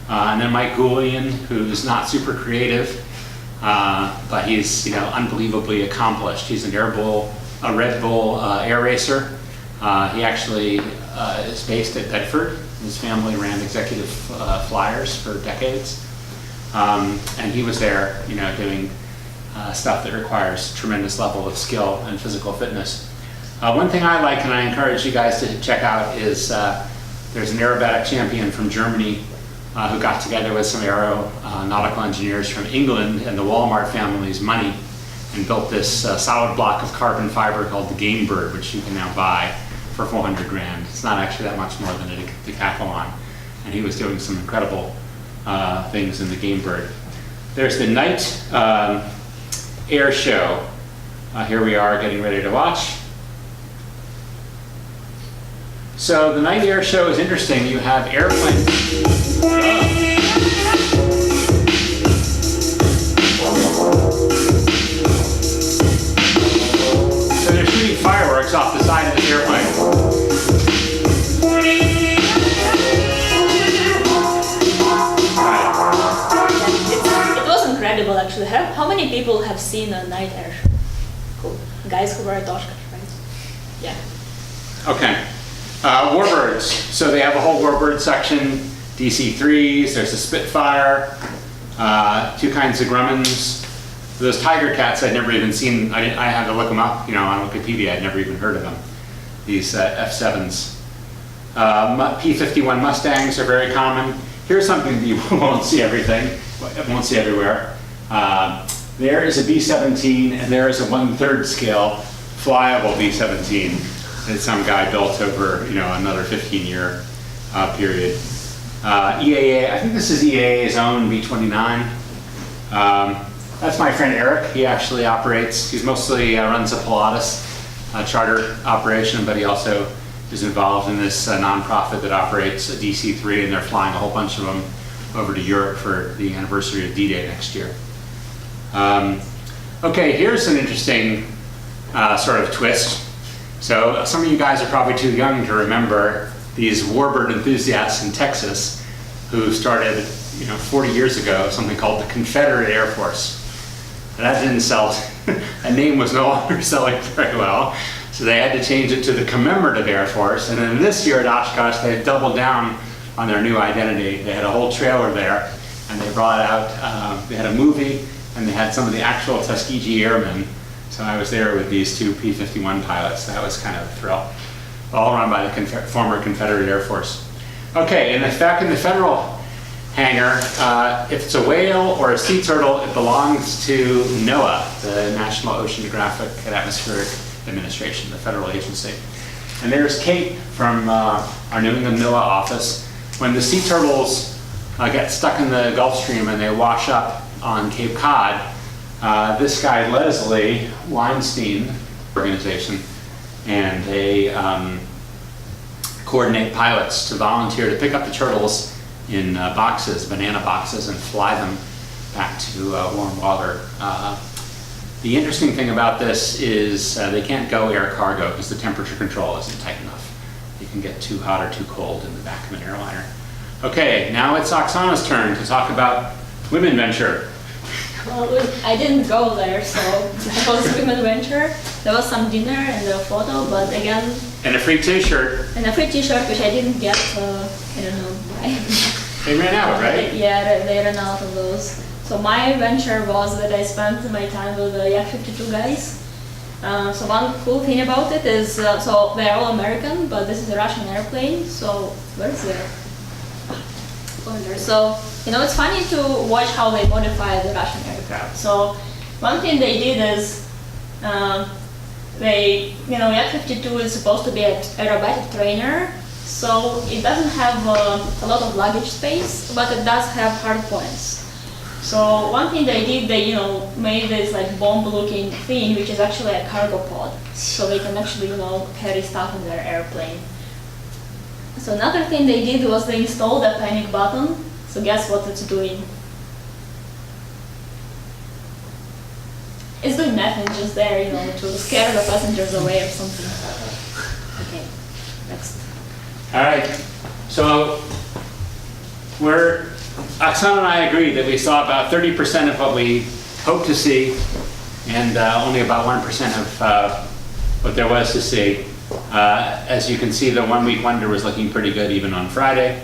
And then Mike Goulian, who's not super creative, but he's unbelievably accomplished. He's a Red Bull air racer. He actually is based at Bedford. His family ran executive flyers for decades. And he was there, doing stuff that requires tremendous level of skill and physical fitness. One thing I like, and I encourage you guys to check out, is there's an aerobatic champion from Germany who got together with some aeronautical engineers from England and the Walmart family's money and built this solid block of carbon fiber called the Game Bird, which you can now buy for 400 grand. It's not actually that much more than a decathlon. And he was doing some incredible things in the Game Bird. There's the night air show. Here we are getting ready to watch. So the night air show is interesting. You have airplanes. So they're shooting fireworks off the side of this airplane. It was incredible actually. How many people have seen a night air show? Cool. Guys who were at Oshkosh, right? Yeah. Okay. Warbirds. So they have a whole warbird section. DC-3s, there's a Spitfire, two kinds of Grummins. Those tiger cats I'd never even seen. I had to look them up, on Wikipedia. I'd never even heard of them. These F7s. P-51 Mustangs are very common. Here's something that you won't see won't see everywhere. There is a B-17 and there is a 1/3 scale flyable B-17 that some guy built over, another 15-year period. EAA, I think this is EAA's own B-29. That's my friend Eric. He actually operates, he's mostly runs a Pilatus charter operation, but he also is involved in this nonprofit that operates a DC-3, and they're flying a whole bunch of them over to Europe for the anniversary of D-Day next year. Okay, here's an interesting sort of twist. So some of you guys are probably too young to remember these warbird enthusiasts in Texas who started, 40 years ago, something called the Confederate Air Force. That didn't sell, that name was no longer selling very well, so they had to change it to the Commemorative Air Force. And then this year at Oshkosh, they doubled down on their new identity. They had a whole trailer there, and they brought out, they had a movie, and they had some of the actual Tuskegee Airmen. So I was there with these two P-51 pilots. That was kind of a thrill. All run by the former Confederate Air Force. Okay, and back in the federal hangar, if it's a whale or a sea turtle, it belongs to NOAA, the National Oceanographic and Atmospheric Administration, the federal agency. And there's Kate from our New England NOAA office. When the sea turtles get stuck in the Gulf Stream and they wash up on Cape Cod, this guy, Leslie Weinstein organization, and they coordinate pilots to volunteer to pick up the turtles in boxes, banana boxes, and fly them back to warm water. The interesting thing about this is they can't go air cargo because the temperature control isn't tight enough. You can get too hot or too cold in the back of an airliner. Okay, now it's Oksana's turn to talk about Women Venture. Well, I didn't go there, so it was a women venture. There was some dinner and a photo, but again... And a free t-shirt. And a free t-shirt, which I didn't get, I don't know why. They ran out, right? Yeah, they ran out of those. So my venture was that I spent my time with the Yak 52 guys. So one cool thing about it is, so they're all American, but this is a Russian airplane, so where's their... So, it's funny to watch how they modify the Russian aircraft. So, one thing they did is, Yak 52 is supposed to be an aerobatic trainer, so it doesn't have a lot of luggage space, but it does have hard points. So, one thing they did, they, made this like bomb-looking thing, which is actually a cargo pod, so they can actually, carry stuff in their airplane. So another thing they did was they installed a panic button. So guess what it's doing? It's doing nothing, just there, to scare the passengers away or something. Okay, next. All right, so Oksana and I agreed that we saw about 30% of what we hoped to see, and only about 1% of what there was to see. As you can see, the 1 week wonder was looking pretty good even on Friday.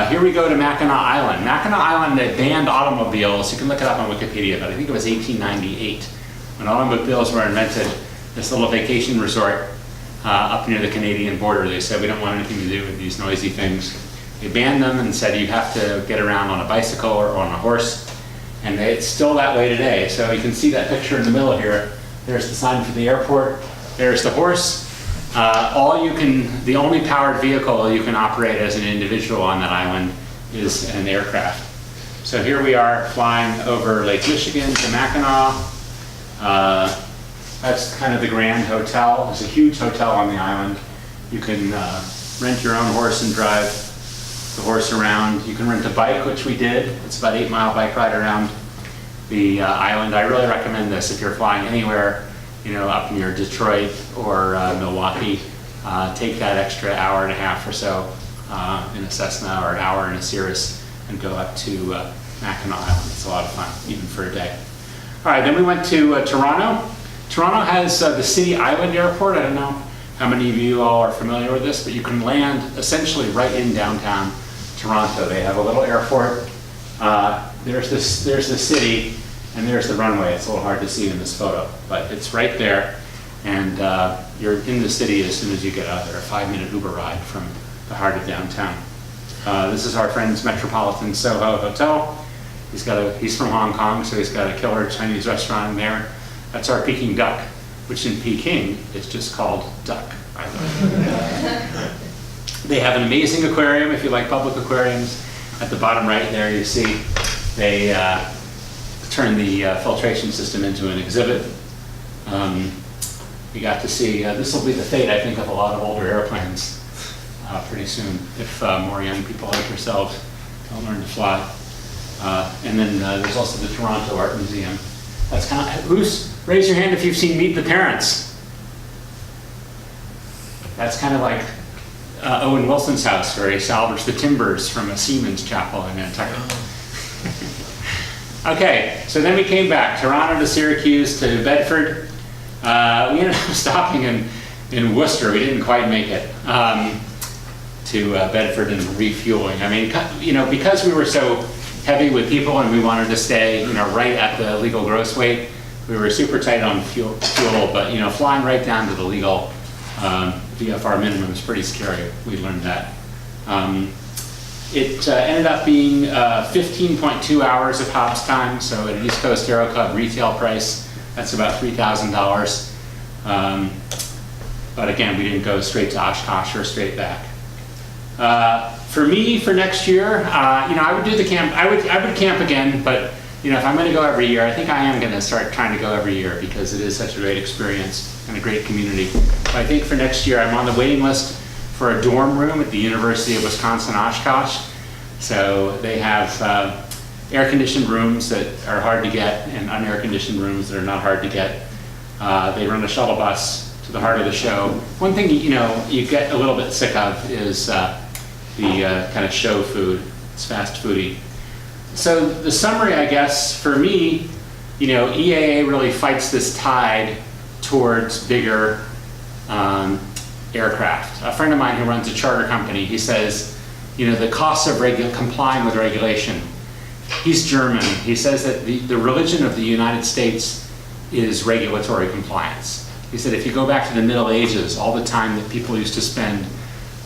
Here we go to Mackinac Island. Mackinac Island, they banned automobiles. You can look it up on Wikipedia, but I think it was 1898 when automobiles were invented. This little vacation resort up near the Canadian border. They said, we don't want anything to do with these noisy things. They banned them and said you have to get around on a bicycle or on a horse. And it's still that way today. So you can see that picture in the middle here. There's the sign for the airport. There's the horse. The only powered vehicle you can operate as an individual on that island is an aircraft. So here we are flying over Lake Michigan to Mackinac. That's kind of the Grand Hotel. There's a huge hotel on the island. You can rent your own horse and drive the horse around. You can rent a bike, which we did. It's about 8-mile bike ride around the island. I really recommend this if you're flying anywhere, up near Detroit or Milwaukee. Take that extra hour and a half or so in a Cessna or an hour in a Cirrus and go up to Mackinac Island. It's a lot of fun, even for a day. All right, then we went to Toronto. Toronto has the City Island Airport. I don't know how many of you all are familiar with this, but you can land essentially right in downtown Toronto. They have a little airport. There's the city, and there's the runway. It's a little hard to see in this photo, but it's right there, and you're in the city as soon as you get out there. A 5-minute Uber ride from the heart of downtown. This is our friend's Metropolitan Soho Hotel. He's from Hong Kong, so he's got a killer Chinese restaurant in there. That's our Peking duck, which in Peking is just called Duck Island. They have an amazing aquarium if you like public aquariums. At the bottom right there you see they turned the filtration system into an exhibit. We got to see, this will be the fate, I think, of a lot of older airplanes pretty soon if more young people like yourselves don't learn to fly. And then there's also the Toronto Art Museum. That's kind of, raise your hand if you've seen Meet the Parents. That's kind of like Owen Wilson's house, where he salvaged the timbers from a Siemens chapel in Nantucket. Okay, so then we came back, Toronto to Syracuse to Bedford. We ended up stopping in Worcester. We didn't quite make it to Bedford and refueling. I mean, because we were so heavy with people and we wanted to stay, right at the legal gross weight, we were super tight on fuel, but, flying right down to the legal VFR minimum is pretty scary. We learned that. It ended up being 15.2 hours of hops time, so at an East Coast Aero Club retail price, that's about $3,000. But again, we didn't go straight to Oshkosh or straight back. For me, for next year, I would do the camp. I would camp again, but if I'm going to go every year, I think I am going to start trying to go every year because it is such a great experience and a great community. But I think for next year, I'm on the waiting list for a dorm room at the University of Wisconsin-Oshkosh. So they have air-conditioned rooms that are hard to get and un-air-conditioned rooms that are not hard to get. They run a shuttle bus to the heart of the show. One thing you get a little bit sick of is the kind of show food. It's fast foody. So the summary, I guess, for me, EAA really fights this tide towards bigger aircraft. A friend of mine who runs a charter company, he says, the cost of complying with regulation. He's German. He says that the religion of the United States is regulatory compliance. He said if you go back to the Middle Ages, all the time that people used to spend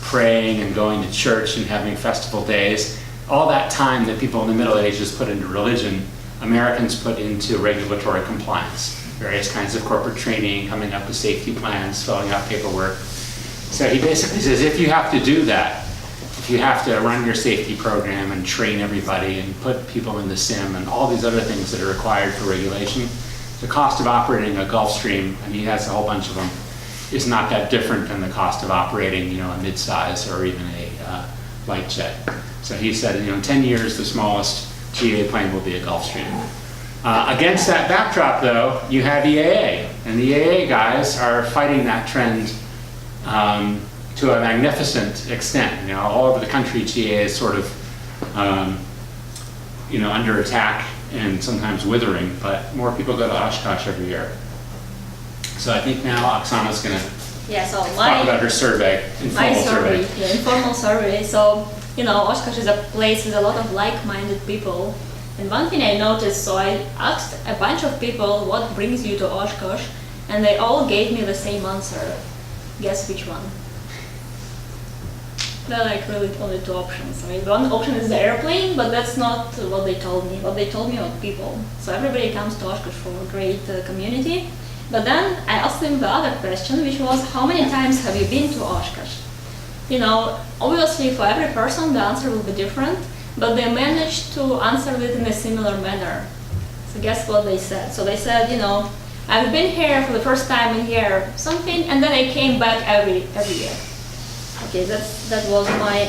praying and going to church and having festival days, all that time that people in the Middle Ages put into religion, Americans put into regulatory compliance. Various kinds of corporate training, coming up with safety plans, filling out paperwork. So he basically says if you have to do that, if you have to run your safety program and train everybody and put people in the sim and all these other things that are required for regulation, the cost of operating a Gulfstream, and he has a whole bunch of them, is not that different than the cost of operating, a mid-size or even a light jet. So he said, in 10 years, the smallest GA plane will be a Gulfstream. Against that backdrop, though, you have EAA, and the EAA guys are fighting that trend to a magnificent extent. All over the country, GA is sort of, under attack and sometimes withering, but more people go to Oshkosh every year. So I think now Oksana's going to talk about her survey, informal survey. Yeah, informal survey. So, Oshkosh is a place with a lot of like-minded people. And one thing I noticed, so I asked a bunch of people what brings you to Oshkosh, and they all gave me the same answer. Guess which one? There are really only two options. One option is the airplane, but that's not what they told me. What they told me about people. So everybody comes to Oshkosh for a great community. But then I asked them the other question, which was, how many times have you been to Oshkosh? Obviously for every person the answer will be different, but they managed to answer it in a similar manner. So guess what they said? So they said, I've been here for the first time in here, something, and then I came back every year. Okay, that was my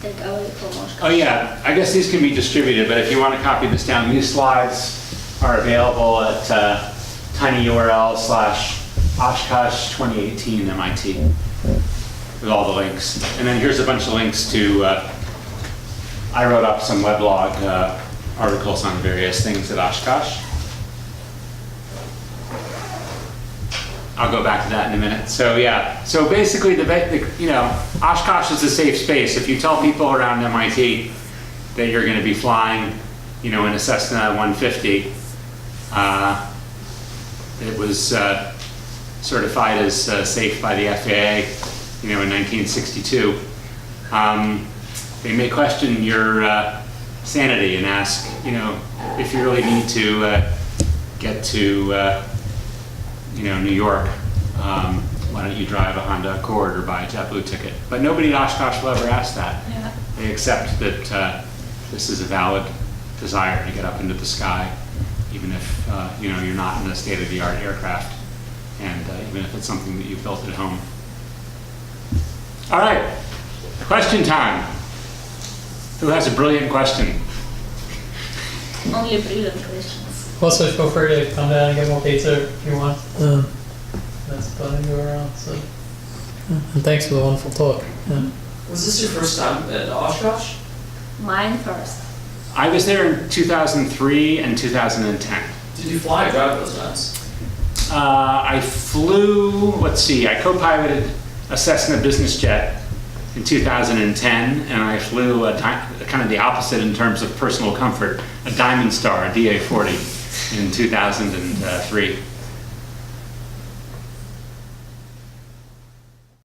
takeaway from Oshkosh. Oh yeah, I guess these can be distributed, but if you want to copy this down, these slides are available at tinyurl/Oshkosh 2018 MIT with all the links. And then here's a bunch of links to, I wrote up some weblog articles on various things at Oshkosh. I'll go back to that in a minute. So yeah, so basically Oshkosh is a safe space. If you tell people around MIT that you're going to be flying, in a Cessna 150, it was certified as safe by the FAA, in 1962. They may question your sanity and ask, if you really need to get to New York, why don't you drive a Honda Accord or buy a JetBlue ticket? But nobody at Oshkosh will ever ask that. Yeah. They accept that this is a valid desire to get up into the sky, even if you're not in a state-of-the-art aircraft, and even if it's something that you've built at home. All right, question time. Who has a brilliant question? Only brilliant questions. Also, feel free to come down and get more pizza if you want. That's fun to go around. So, And thanks for the wonderful talk. Yeah. Was this your first time at Oshkosh? Mine first. I was there in 2003 and 2010. Did you fly or drive those guns? I flew, I co-piloted a Cessna business jet in 2010, and I flew kind of the opposite in terms of personal comfort, a Diamond Star, a DA-40 in 2003.